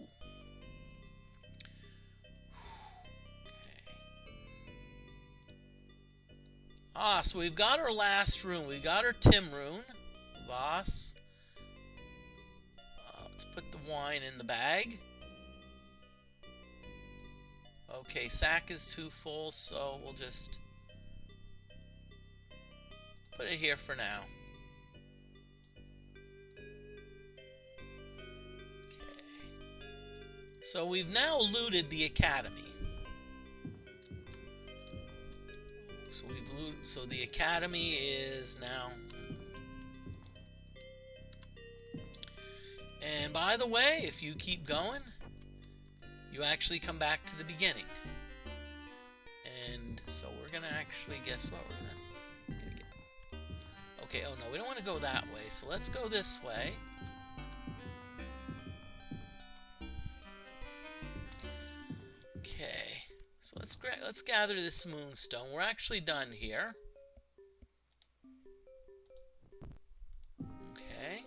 Ah, so we've got our last rune. We've got our Tim rune. Voss. Let's put the wine in the bag. Okay, sack is too full, so we'll just put it here for now. Okay. So we've now looted the academy. So the academy is now. And by the way, if you keep going, you actually come back to the beginning. And so we're gonna actually, guess what? We're gonna get. Okay, oh no, we don't want to go that way. So let's go this way. Okay. So let's gather this moonstone. We're actually done here. Okay.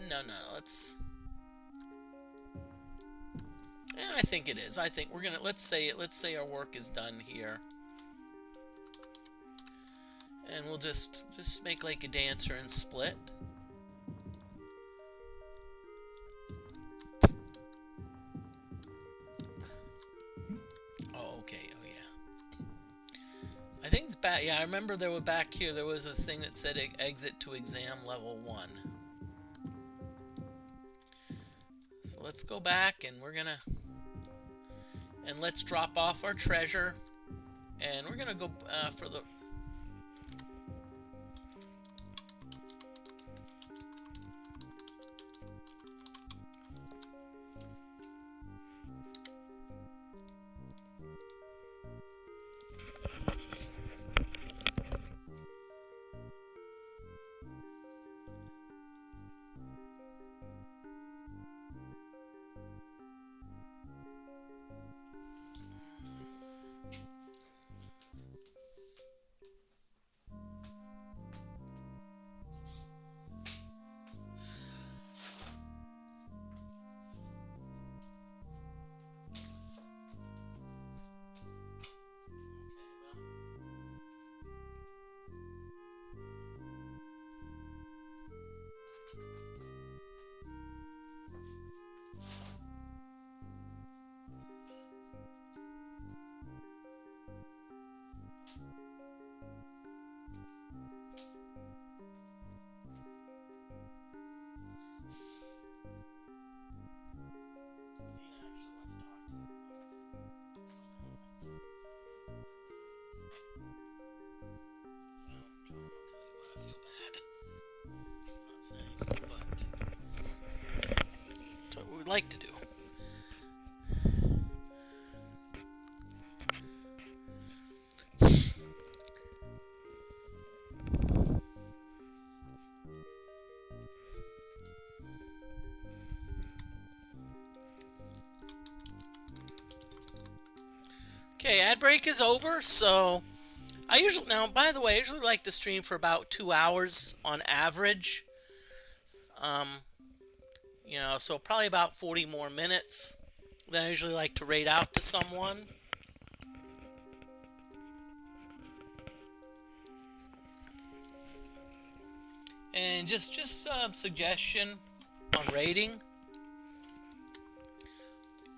No, let's. Yeah, I think it is. I think we're gonna let's say our work is done here, and we'll just make like a dancer and split. I think it's back. Yeah, I remember there were back here. There was this thing that said exit to exam level 1. So let's go back, and we're gonna let's drop off our treasure, and we're gonna go for the. Like to do. Okay, ad break is over, so I usually by the way, I usually like to stream for about 2 hours on average. You know, so probably about 40 more minutes. Then I usually like to raid out to someone. And just some suggestion on raiding.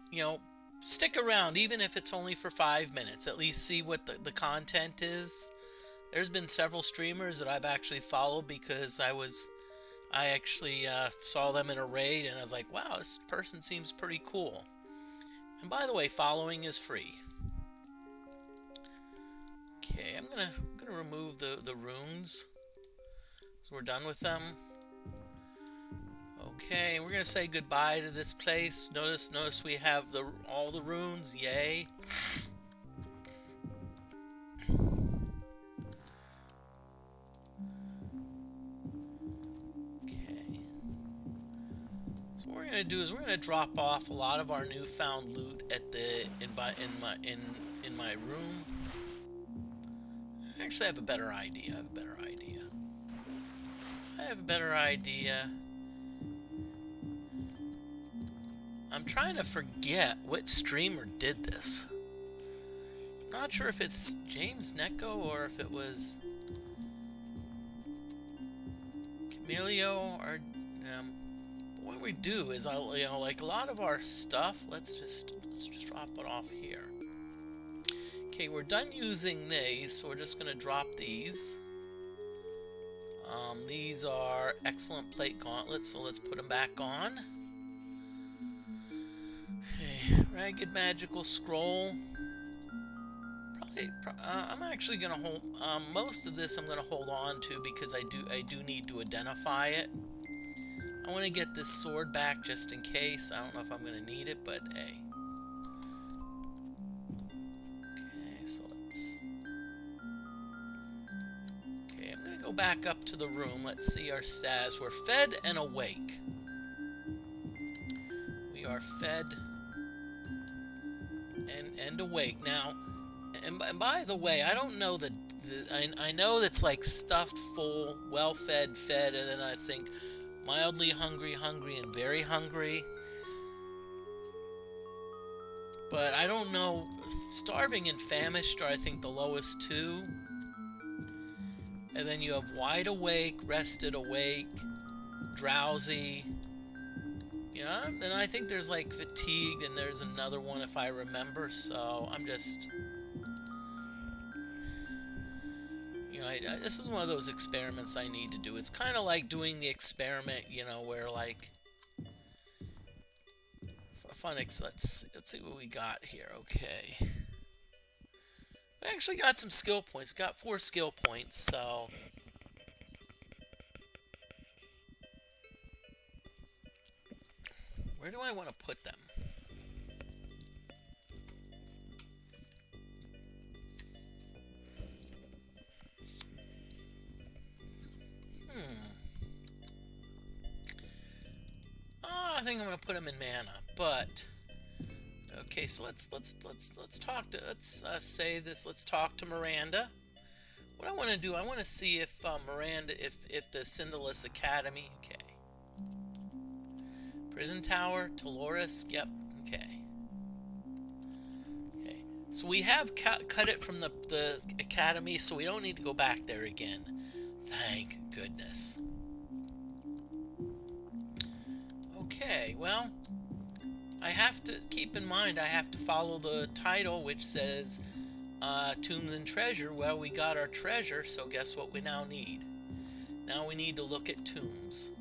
You know, stick around even if it's only for 5 minutes. At least see what the content is. There's been several streamers that I've actually followed because I actually saw them in a raid, and I was like, wow, this person seems pretty cool. And by the way, following is free. Okay, I'm gonna remove the runes. So we're done with them. Okay, we're gonna say goodbye to this place. Notice we have all the runes. Yay! Okay. So what we're gonna do is we're gonna drop off a lot of our newfound loot at the in my room. Actually, I have a better idea. I have a better idea. I'm trying to forget what streamer did this. Not sure if it's James Neko or if it was Camilio or what we do is like a lot of our stuff. Let's just drop it off here. Okay, we're done using these, so we're just gonna drop these. These are excellent plate gauntlets, so let's put them back on. Okay, ragged magical scroll. I'm actually gonna hold most of this. I'm gonna hold on to because I do need to identify it. I want to get this sword back just in case. I don't know if I'm gonna need it, but hey. Okay, so let's. Okay, I'm gonna go back up to the room. Let's see our stats. We're fed and awake. We are fed and awake now. And by the way, I don't know I know that's like stuffed, full, well-fed, fed, and then I think mildly hungry, hungry, and very hungry. But I don't know. Starving and famished are, I think, the lowest two. And then you have wide awake, rested awake, drowsy. Yeah, and I think there's like fatigued, and there's another one if I remember. So I'm just. This is one of those experiments I need to do. It's kind of like doing the experiment, where like let's see what we got here. Okay, we actually got some skill points. We got 4 skill points, so where do I want to put them? I think I'm gonna put them in mana, but okay. So let's save this. Let's talk to Miranda. What I want to do, I want to see if Miranda, if the Cinderless Academy. Okay. Prison Tower, Toloris. Yep. Okay. Okay. So we have cut it from the academy, so we don't need to go back there again. Thank goodness. Okay, well, I have to keep in mind I have to follow the title, which says Tombs and Treasure. Well, we got our treasure, so guess what we now need? Now we need to look at tombs.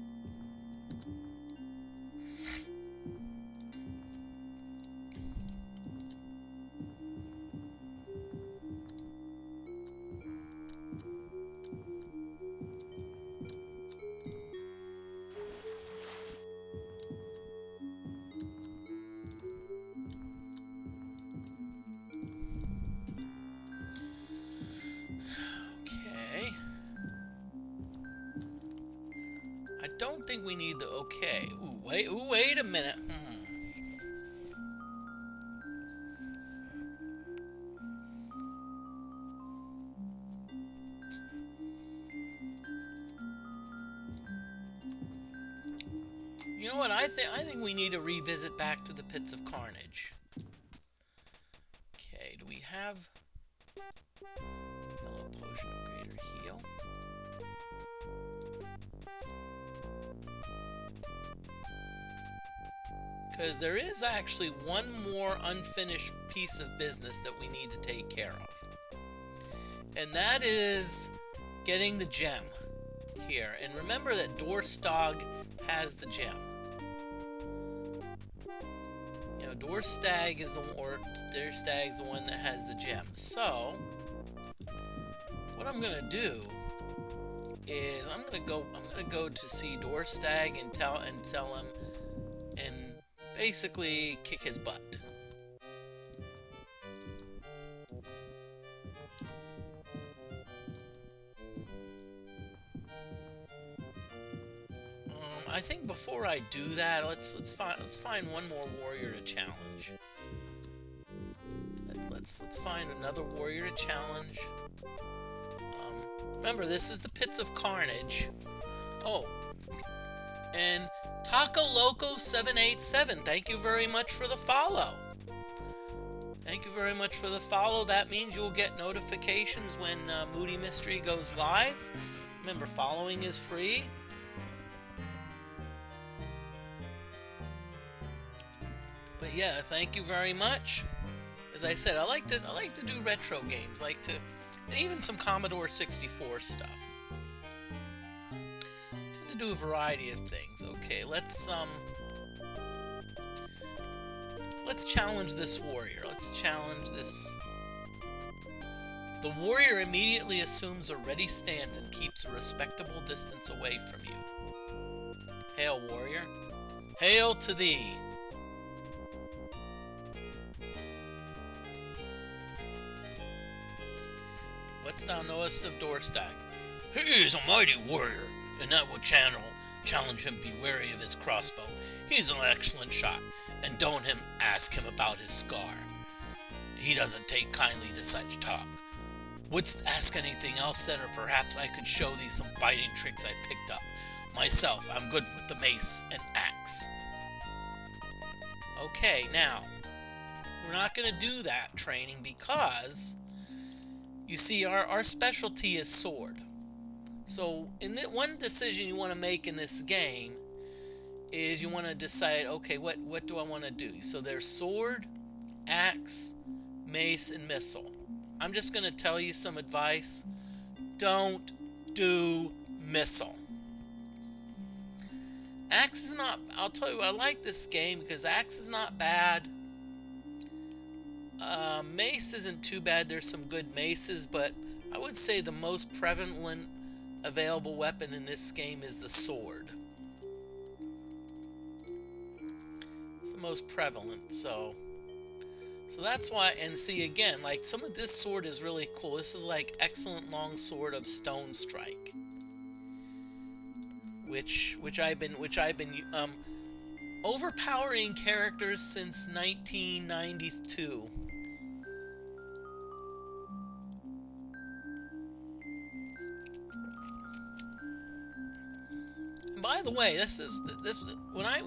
I don't think we need the okay. Wait a minute. You know what? I think we need to revisit back to the Pits of Carnage. Okay, do we have Yellow Potion of Greater Heal? Because there is actually one more unfinished piece of business that we need to take care of. And that is getting the gem here. And remember that Dorstag has the gem. You know, Dorstag is the one that has the gem. So, what I'm going to do is I'm gonna go to see Dorstag and tell him and basically kick his butt. I think before I do that, let's find one more warrior to challenge. Let's find another warrior to challenge. Remember, this is the Pits of Carnage. Oh, and Taco Loco 787. Thank you very much for the follow. Thank you very much for the follow. That means you'll get notifications when Moody Mystery goes live. Remember, following is free. But yeah, thank you very much. As I said, I like to do retro games, and even some Commodore 64 stuff. Tend to do a variety of things. Okay, let's challenge this warrior. Let's challenge this. The warrior immediately assumes a ready stance and keeps a respectable distance away from you. Hail, warrior. Hail to thee. What's thou knowest of Dorstag? He is a mighty warrior, and that will challenge him be wary of his crossbow. He's an excellent shot, and don't ask him about his scar. He doesn't take kindly to such talk. Wouldst ask anything else then, or perhaps I could show thee some fighting tricks I picked up. Myself, I'm good with the mace and axe. Okay, now, we're not going to do that training because, you see, our specialty is sword. So, one decision you want to make in this game is you want to decide, okay, what do I want to do? So there's sword, axe, mace, and missile. I'm just going to tell you some advice. Don't do missile. Axe is not... I'll tell you what, I like this game because axe is not bad. Mace isn't too bad. There's some good maces, but I would say the most prevalent available weapon in this game is the sword. It's the most prevalent, so that's why. And see, again, like, some of this sword is really cool. This is like excellent long sword of stone strike, which I've been overpowering characters since 1992. And by the way, this when I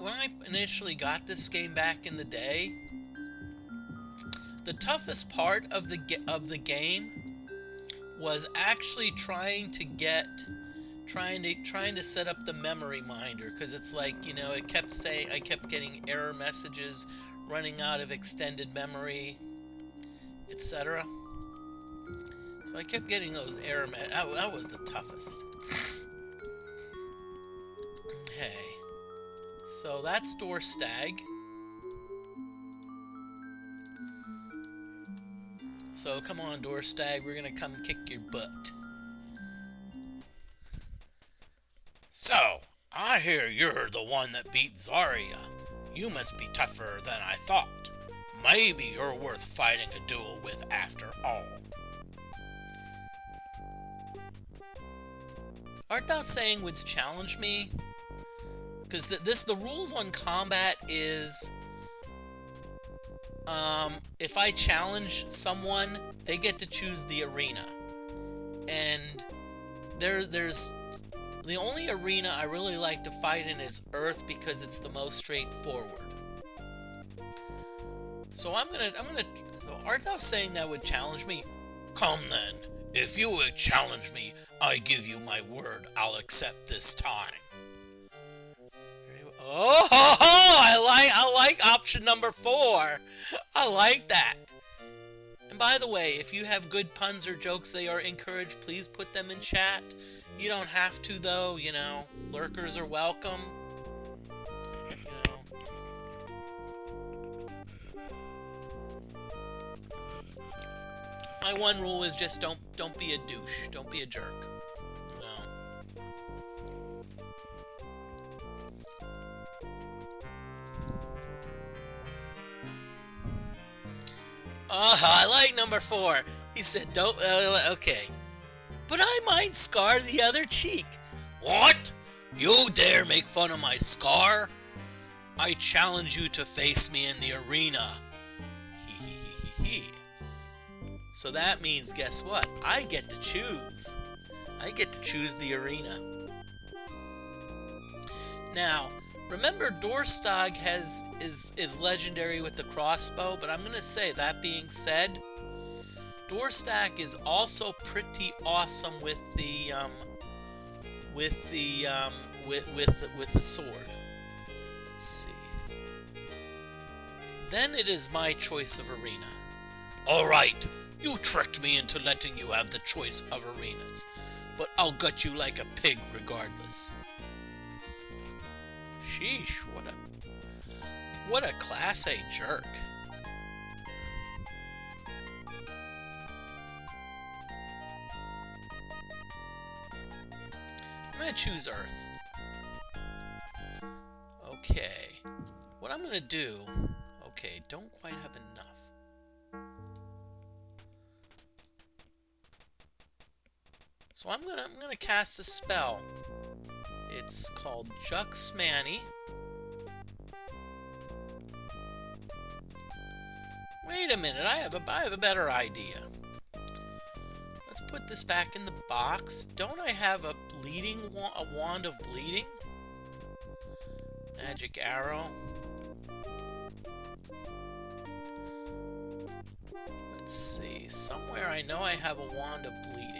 initially got this game back in the day, the toughest part of the game was actually trying to set up the memory minder, because it's like, you know, I kept getting error messages, running out of extended memory, etc. So I kept getting those error messages. That was the toughest. Okay, so that's Dorstag. So come on, Dorstag, we're gonna come kick your butt. So, I hear you're the one that beat Zarya. You must be tougher than I thought. Maybe you're worth fighting a duel with after all. Art thou saying wouldst challenge me? Because the rules on combat is, if I challenge someone, they get to choose the arena. And there's the only arena I really like to fight in is Earth, because it's the most straightforward. So so art thou saying that would challenge me? Come then, if you would challenge me, I give you my word I'll accept this time. Oh, I like option number 4. I like that. And by the way, if you have good puns or jokes, they are encouraged. Please put them in chat. You don't have to, though. You know, lurkers are welcome. You know. My one rule is just don't be a douche. Don't be a jerk. You know. Oh, I like number 4. He said, don't, okay. But I might scar the other cheek. What? You dare make fun of my scar? I challenge you to face me in the arena. Hee hee hee hee hee. So that means, guess what? I get to choose. I get to choose the arena. Now, remember Dorstag is legendary with the crossbow, but I'm gonna say, that being said, Dorstag is also pretty awesome with the sword. Let's see. Then it is my choice of arena. Alright, you tricked me into letting you have the choice of arenas, but I'll gut you like a pig regardless. Sheesh, what a Class A jerk. I'm gonna choose Earth. Okay. What I'm gonna do... Okay, don't quite have enough. So I'm gonna cast a spell. It's called Jux Manny. Wait a minute, I have a better idea. Let's put this back in the box. Don't I have a wand of bleeding? Magic arrow. Let's see. Somewhere I know I have a wand of bleeding.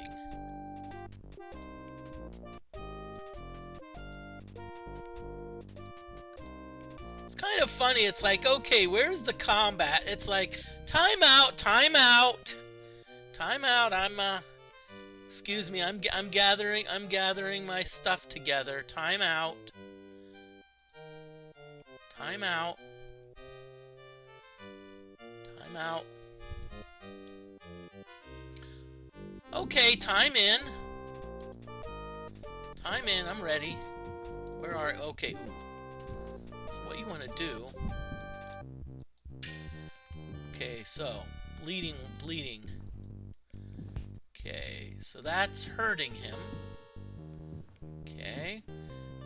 It's kind of funny. It's like, okay, where's the combat? It's like, time out, time out, time out. Excuse me. I'm gathering my stuff together. Time out. Time out. Time out. Okay, time in. Time in. I'm ready. Where are... Okay. Ooh. So what you want to do... Okay, so... Bleeding. Okay, so that's hurting him. Okay.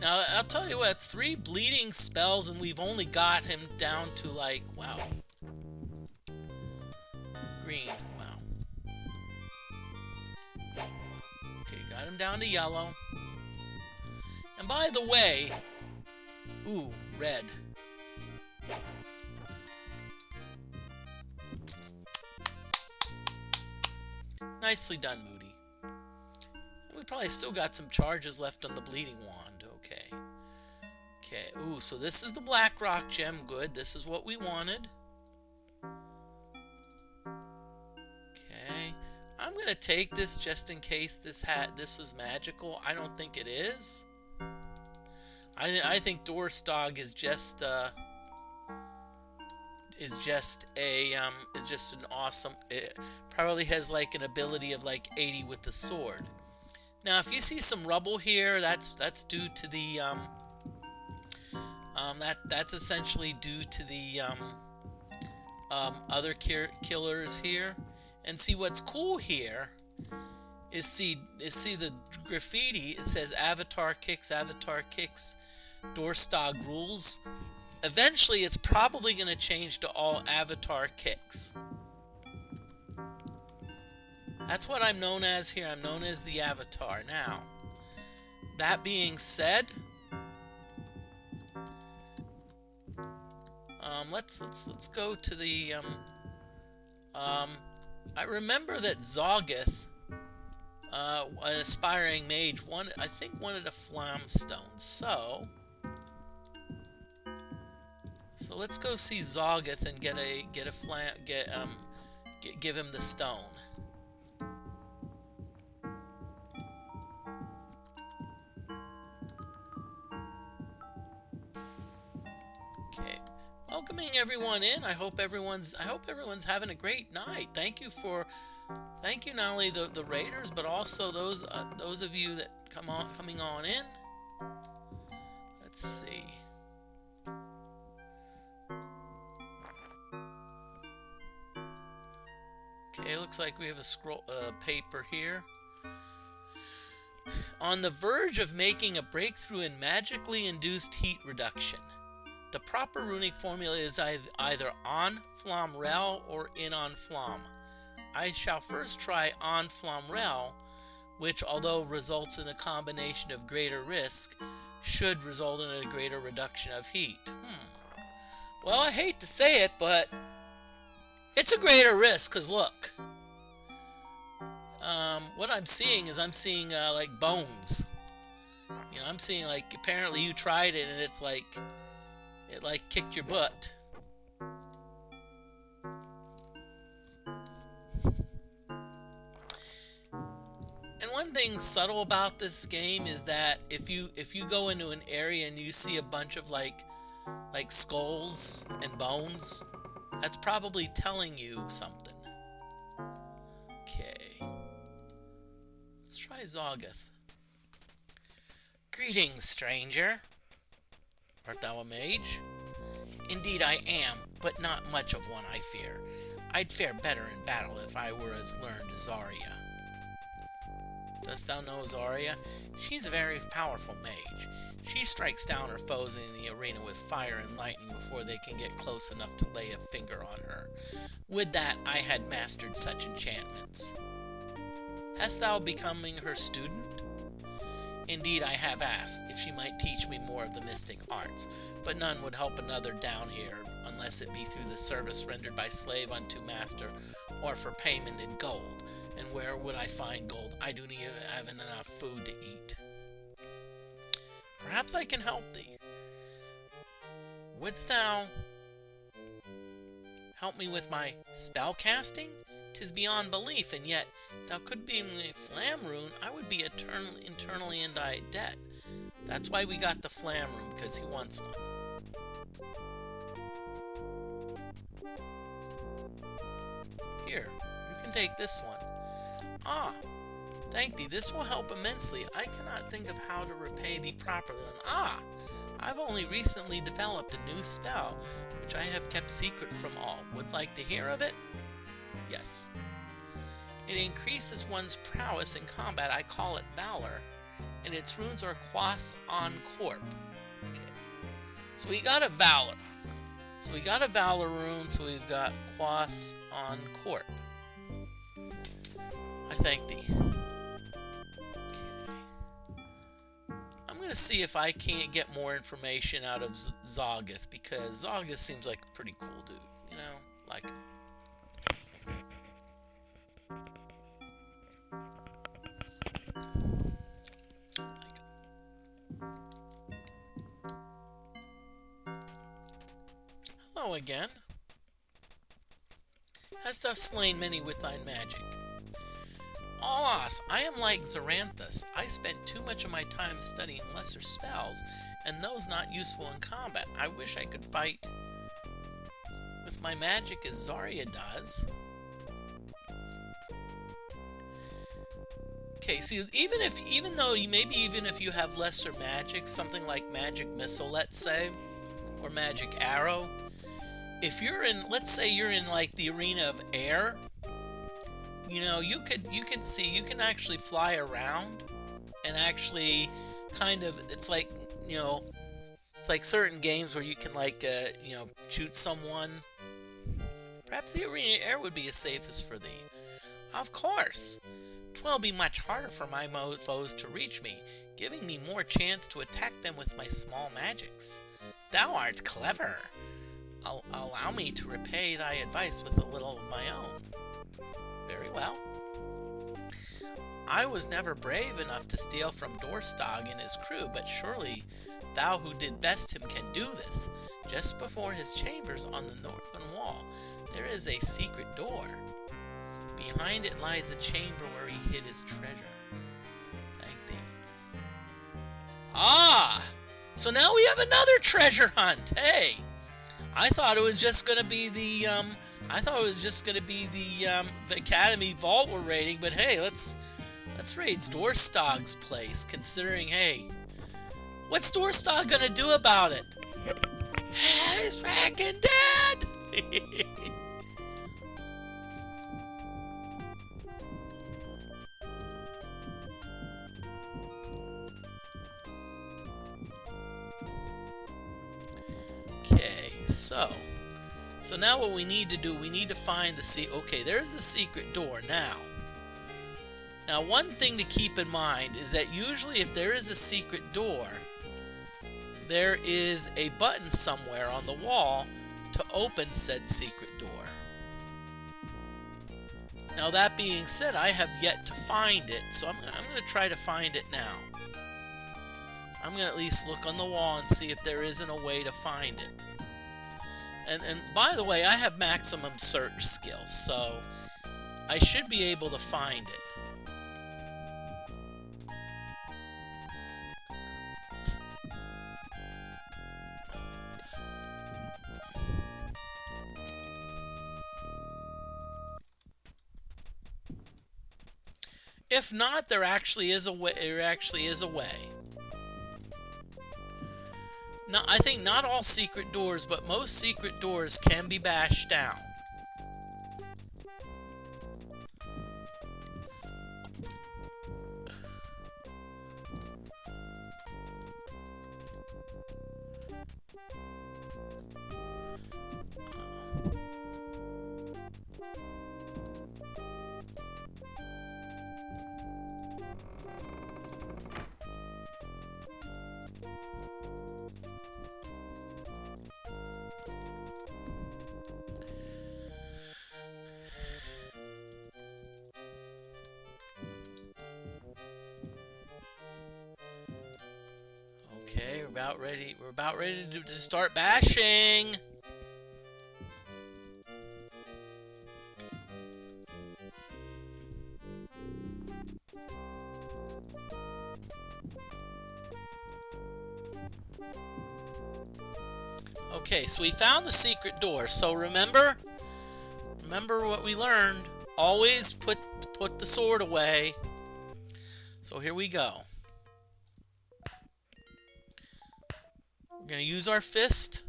Now, I'll tell you what, 3 bleeding spells and we've only got him down to, like, wow. Green, wow. Okay, got him down to yellow. And by the way, ooh, red. Nicely done, Moody. And we probably still got some charges left on the bleeding wand. Okay. Okay, ooh, so this is the Black Rock gem. Good, this is what we wanted. Okay. I'm gonna take this just in case this is magical. I don't think it is. I think Dorstag is just an awesome. It probably has like an ability of like 80 with the sword. Now, if you see some rubble here, that's due to the that's essentially due to the other killers here. And see what's cool here is see the graffiti. It says Avatar kicks, Dorstag rules. Eventually, it's probably going to change to all Avatar kicks. That's what I'm known as here. I'm known as the Avatar. Now, that being said, let's go to the I remember that Zoggith, an aspiring mage, wanted a flamstone. So let's go see Zoggith and give him the stone. Okay, welcoming everyone in. I hope everyone's having a great night. Thank you not only the raiders, but also those of you that coming on in. Let's see. Okay, looks like we have a scroll, paper here. On the verge of making a breakthrough in magically induced heat reduction. The proper runic formula is either on flam rel or in on flam. I shall first try on flam rel, which, although results in a combination of greater risk, should result in a greater reduction of heat. Well, I hate to say it, but it's a greater risk, because look. What I'm seeing is like bones. You know, I'm seeing like apparently you tried it and it's like it like kicked your butt. And one thing subtle about this game is that if you go into an area and you see a bunch of like skulls and bones, that's probably telling you something. Okay. Let's try Zogoth. Greetings, stranger. Art thou a mage? Indeed I am, but not much of one, I fear. I'd fare better in battle if I were as learned as Zarya. Dost thou know Zarya? She's a very powerful mage. She strikes down her foes in the arena with fire and lightning before they can get close enough to lay a finger on her. Would that I had mastered such enchantments. Hast thou becoming her student? Indeed, I have asked if she might teach me more of the mystic arts, but none would help another down here, unless it be through the service rendered by slave unto master, or for payment in gold. And where would I find gold? I do not even have enough food to eat. Perhaps I can help thee. Wouldst thou help me with my spell casting? 'Tis beyond belief, and yet thou could be a flam rune, I would be internally in thy debt. That's why we got the flam rune, because he wants one. Here, you can take this one. Ah, thank thee, this will help immensely. I cannot think of how to repay thee properly. Ah, I've only recently developed a new spell, which I have kept secret from all. Would like to hear of it? Yes. It increases one's prowess in combat. I call it Valor, and its runes are Quas on Corp. Okay. So we got a Valor. So we got a Valor rune, so we've got Quas on Corp. I thank thee. Okay. I'm going to see if I can't get more information out of Zogoth, because Zogoth seems like a pretty cool dude, you know? Like him. Hello again. Hast thou slain many with thy magic? Alas, I am like Xeranthus. I spent too much of my time studying lesser spells, and those not useful in combat. I wish I could fight with my magic as Zarya does. Okay, so even if you have lesser magic, something like magic missile, let's say, or magic arrow, if you're in, let's say you're in like the arena of air, you know, you can actually fly around and actually kind of, it's like, you know, it's like certain games where you can like, you know, shoot someone. Perhaps the arena of air would be the safest for thee. Of course. 'Twill be much harder for my foes to reach me, giving me more chance to attack them with my small magics. Thou art clever. Allow me to repay thy advice with a little of my own. Very well. I was never brave enough to steal from Dorstag and his crew, but surely thou who did best him can do this. Just before his chambers on the northern wall, there is a secret door. Behind it lies a chamber where he hid his treasure. Thank thee. Ah! So now we have another treasure hunt. Hey! I thought it was just gonna be the Academy Vault we're raiding, but hey, let's raid Dorstag's place, considering, hey, what's Dorstag gonna do about it? He's fracking dead! So now what we need to do, we need to find the okay, there's the secret door now. Now one thing to keep in mind is that usually if there is a secret door, there is a button somewhere on the wall to open said secret door. Now that being said, I have yet to find it, so I'm going to try to find it now. I'm going to at least look on the wall and see if there isn't a way to find it. And by the way, I have maximum search skills, so I should be able to find it. If not, there actually is a way. Now, I think not all secret doors, but most secret doors can be bashed down. Okay, we're about ready to start bashing. Okay, so we found the secret door. So remember what we learned. Always put the sword away. So here we go. We're going to use our fist.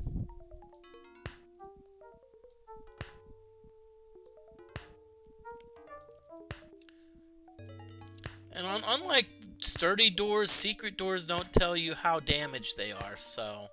And unlike sturdy doors, secret doors don't tell you how damaged they are, so...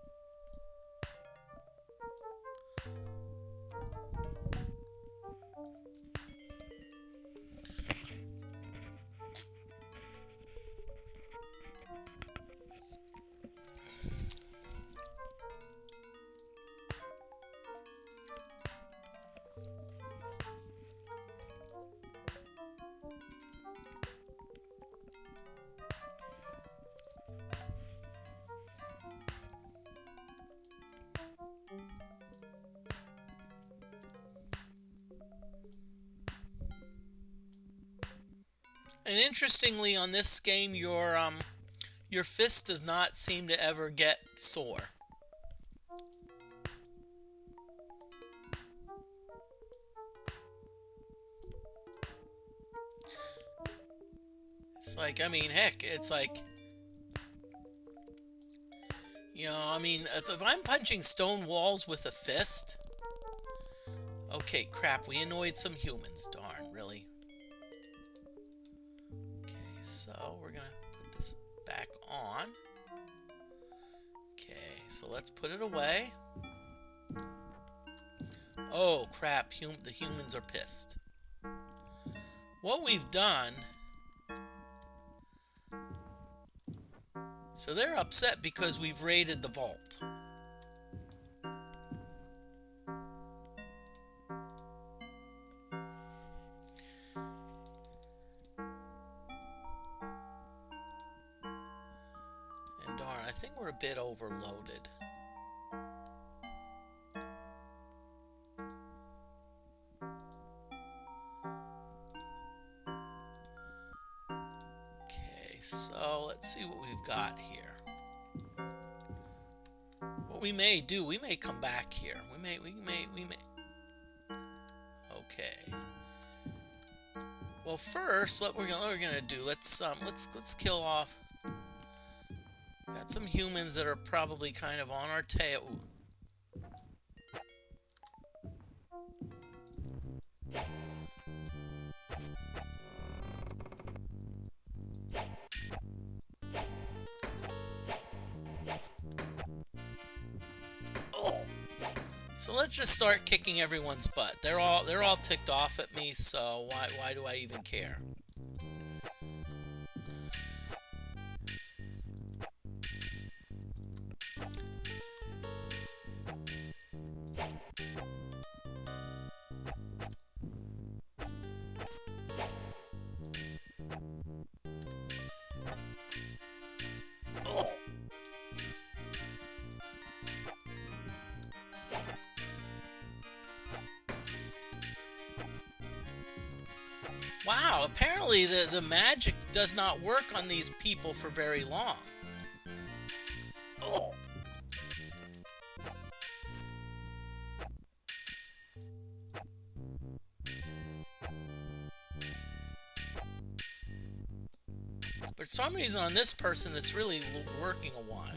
And interestingly, on this game, your fist does not seem to ever get sore. It's like, I mean, heck, it's like, you know, I mean, if I'm punching stone walls with a fist... Okay, crap, we annoyed some humans, darn, really. So we're gonna put this back on. Okay, so let's put it away. Oh crap, the humans are pissed. What we've done... So they're upset because we've raided the vault. I think we're a bit overloaded. Okay, so let's see what we've got here. What we may do, we may come back here. We may. Okay. Well, first, what we're gonna do? Let's kill off. Got some humans that are probably kind of on our tail. Ooh. Oh. So let's just start kicking everyone's butt. They're all ticked off at me, so why do I even care? Wow, apparently the magic does not work on these people for very long. But for some reason on this person it's really working a while.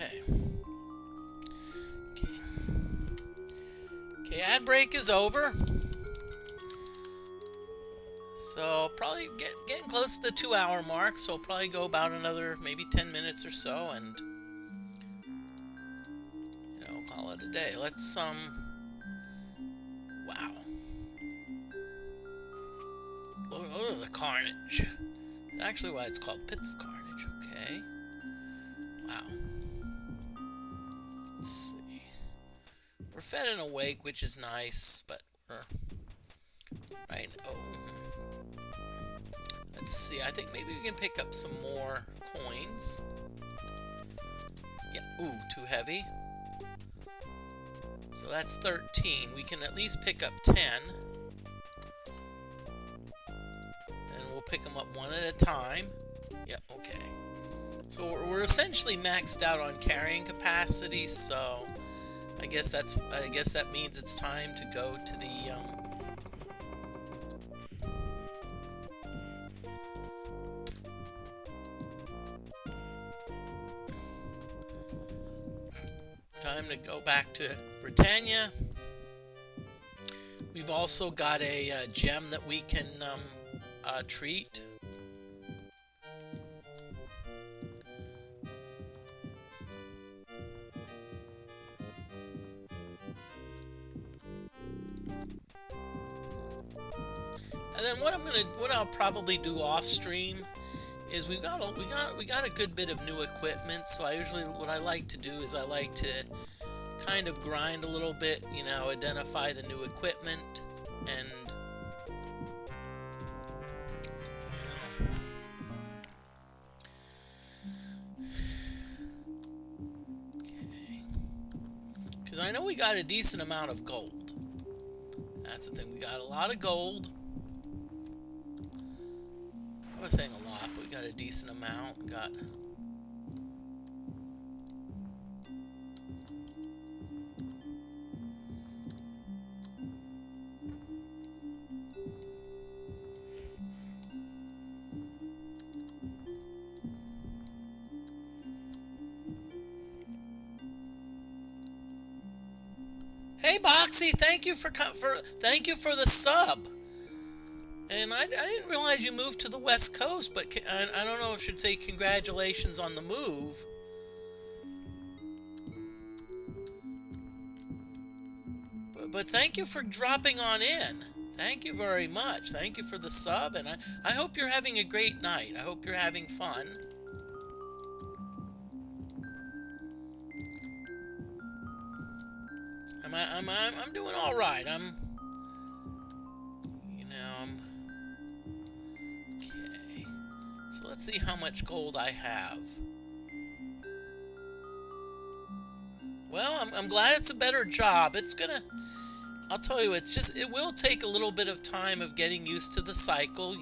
Okay. Okay, ad break is over. So probably getting close to the 2-hour mark, so I'll probably go about another maybe 10 minutes or so and call it a day. Let's wow. Look at the carnage. That's actually why it's called Pits of Carnage, okay. Wow. Let's see. We're fed and awake, which is nice, but we're right. Oh. Let's see. I think maybe we can pick up some more coins. Yeah. Ooh, too heavy. So that's 13. We can at least pick up 10. And we'll pick them up one at a time. Yep, okay. So we're essentially maxed out on carrying capacity, so I guess that means it's time to go to the time to go back to Britannia. We've also got a gem that we can treat. And then what I'll probably do off stream is we got a good bit of new equipment. So what I like to do is I like to kind of grind a little bit, you know, identify the new equipment and okay. Because I know we got a decent amount of gold. That's the thing. We got a lot of gold. I was saying a lot, but we got a decent amount. We got Hey Boxy, thank you for the sub. And I didn't realize you moved to the West Coast, but I don't know if I should say congratulations on the move. But thank you for dropping on in. Thank you very much. Thank you for the sub, and I hope you're having a great night. I hope you're having fun. I'm doing all right. Okay. So let's see how much gold I have. Well, I'm glad it's a better job. I'll tell you, it will take a little bit of time of getting used to the cycle.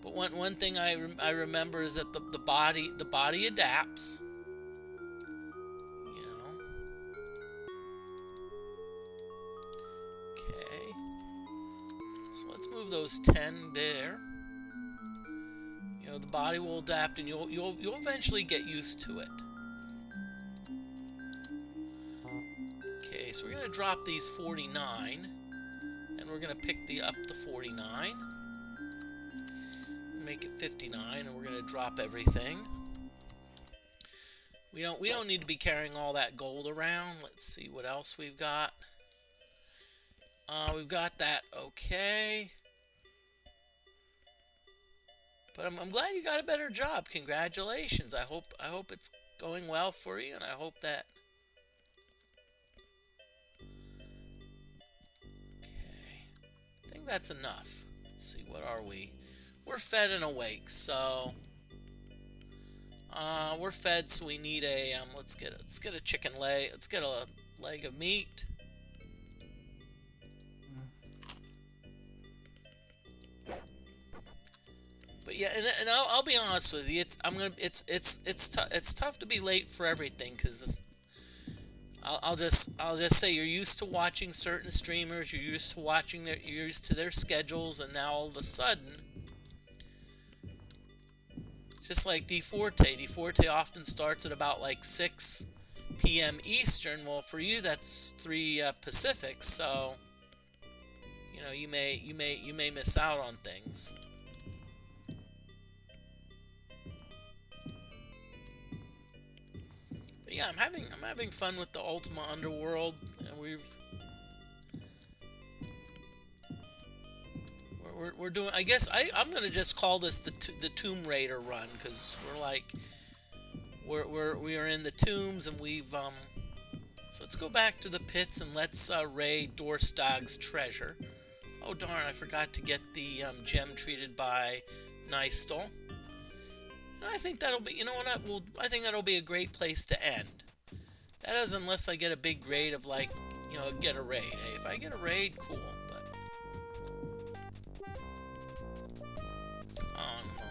But one thing I remember is that the body adapts. Okay. So let's move those 10 there. You know, the body will adapt, and you'll eventually get used to it. Okay, so we're gonna drop these 49, and we're gonna pick up the 49, make it 59, and we're gonna drop everything. We don't need to be carrying all that gold around. Let's see what else we've got. We've got that. Okay. But I'm glad you got a better job. Congratulations. I hope it's going well for you, and I hope that. Okay. I think that's enough. Let's see, what are we? We're fed and awake, so we're fed, so we need a let's get a chicken leg. Let's get a leg of meat. But yeah, and I'll be honest with you. It's tough to be late for everything, because I'll just say you're used to watching certain streamers. You're used to their schedules, and now all of a sudden, just like D-Forte often starts at about like 6 p.m. Eastern. Well, for you that's 3 Pacific, so you know you may miss out on things. But yeah, I'm having fun with the Ultima Underworld, and we're doing. I guess I'm gonna just call this the Tomb Raider run, because we are in the tombs, and we've So let's go back to the pits and let's raid Dorstag's treasure. Oh darn! I forgot to get the gem treated by Nystal. I think that'll be, you know what, I think that'll be a great place to end. That is, unless I get a big raid of, like, you know, get a raid. Hey, if I get a raid, cool, but... Oh, no.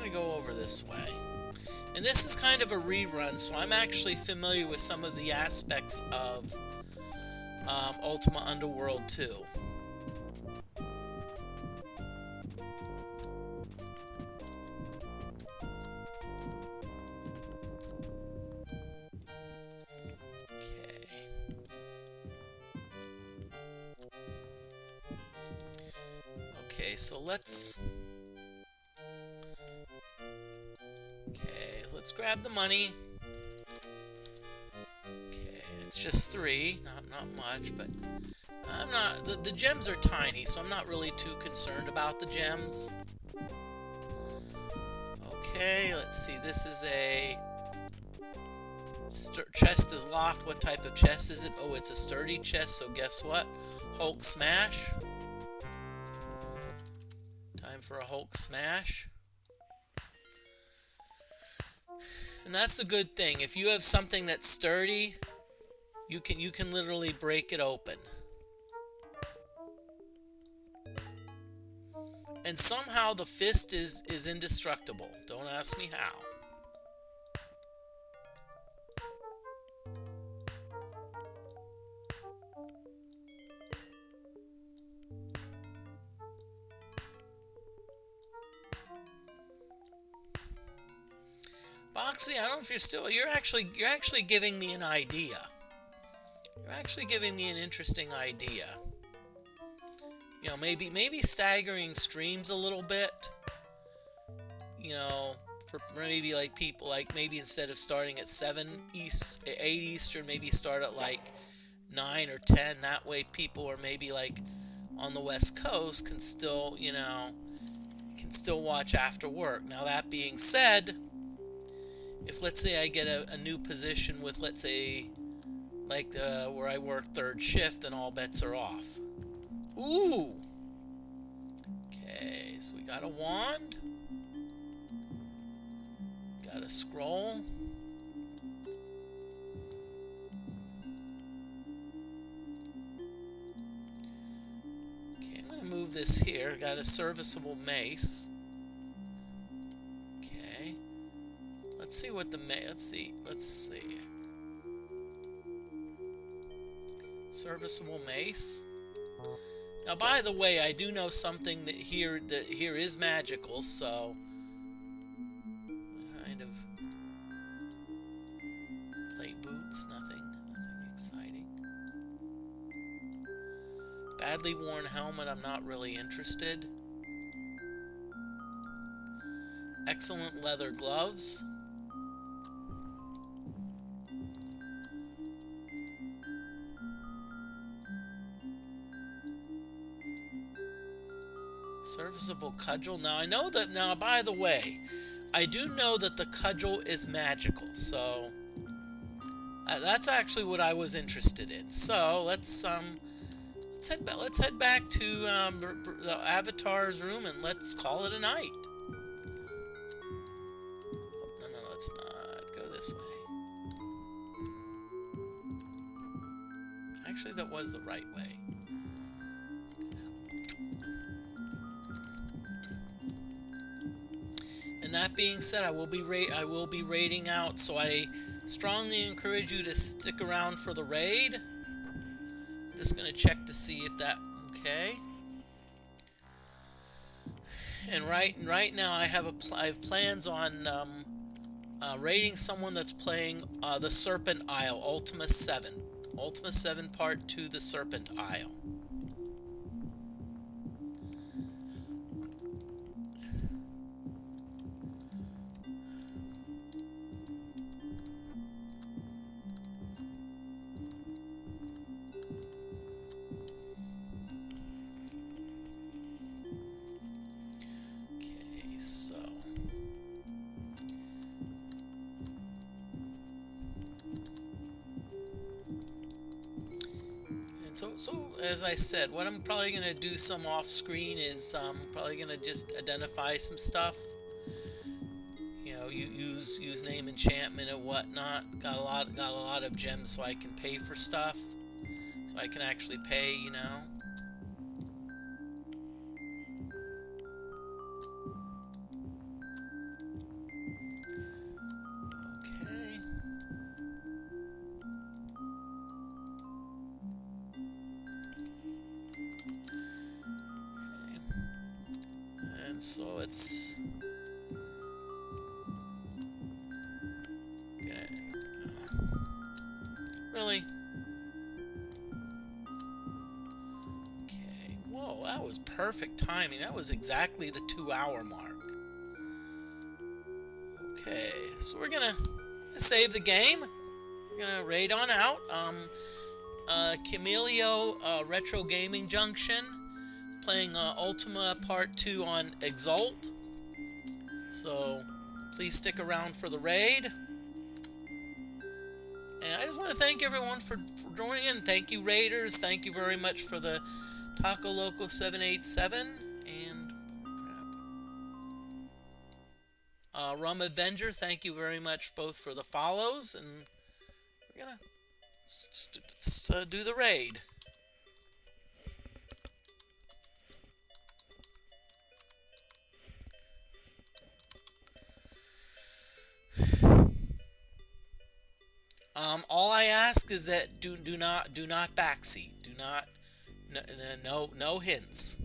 gonna go over this way. And this is kind of a rerun, so I'm actually familiar with some of the aspects of Ultima Underworld 2. Okay, so let's grab the money. Okay, it's just 3, not much, but I'm not the gems are tiny, so I'm not really too concerned about the gems. Okay, let's see. This is a chest is locked. What type of chest is it? Oh, it's a sturdy chest, so guess what? Hulk smash. Time for a Hulk smash. And that's a good thing. If you have something that's sturdy, you can literally break it open. And somehow the fist is indestructible. Don't ask me how. Boxy, I don't know if you're actually giving me an idea. You're actually giving me an interesting idea. You know, maybe staggering streams a little bit. You know, for maybe like people, like maybe instead of starting at 8 Eastern, maybe start at like 9 or 10. That way people are maybe like on the West Coast can still, you know, can still watch after work. Now that being said, if let's say I get a new position with, let's say, like where I work 3rd shift, then all bets are off. Ooh! Okay, so we got a wand. Got a scroll. Okay, I'm gonna move this here. Got a serviceable mace. Okay. Let's see what the let's see. Serviceable mace. Now, by the way, I do know something that here is magical, so kind of plate boots, nothing exciting. Badly worn helmet, I'm not really interested. Excellent leather gloves. Serviceable cudgel. Now I know that. Now, by the way, I do know that the cudgel is magical, so that's actually what I was interested in. So let's head back to the Avatar's room and let's call it a night. Oh, no, let's not go this way. Actually, that was the right way. And that being said, I will be raiding out, so I strongly encourage you to stick around for the raid. I'm just gonna check to see if that okay. And right now I have plans on raiding someone that's playing the Serpent Isle, Ultima 7, Part 2, the Serpent Isle. So, and so as I said, what I'm probably going to do some off screen is probably going to just identify some stuff. You know, use name enchantment and whatnot. Got a lot of gems, so I can pay for stuff. So I can actually pay, you know. And so it's really okay. Whoa, that was perfect timing. That was exactly the 2 hour mark. Okay, so we're gonna save the game. We're gonna raid on out. Camelio Retro Gaming Junction playing Ultima Part 2 on Exalt. So please stick around for the raid. And I just want to thank everyone for joining in. Thank you, Raiders. Thank you very much for the Taco Loco 787 and Rum Avenger. Thank you very much both for the follows, and we're gonna do the raid. All I ask is that do not backseat. Do not no hints.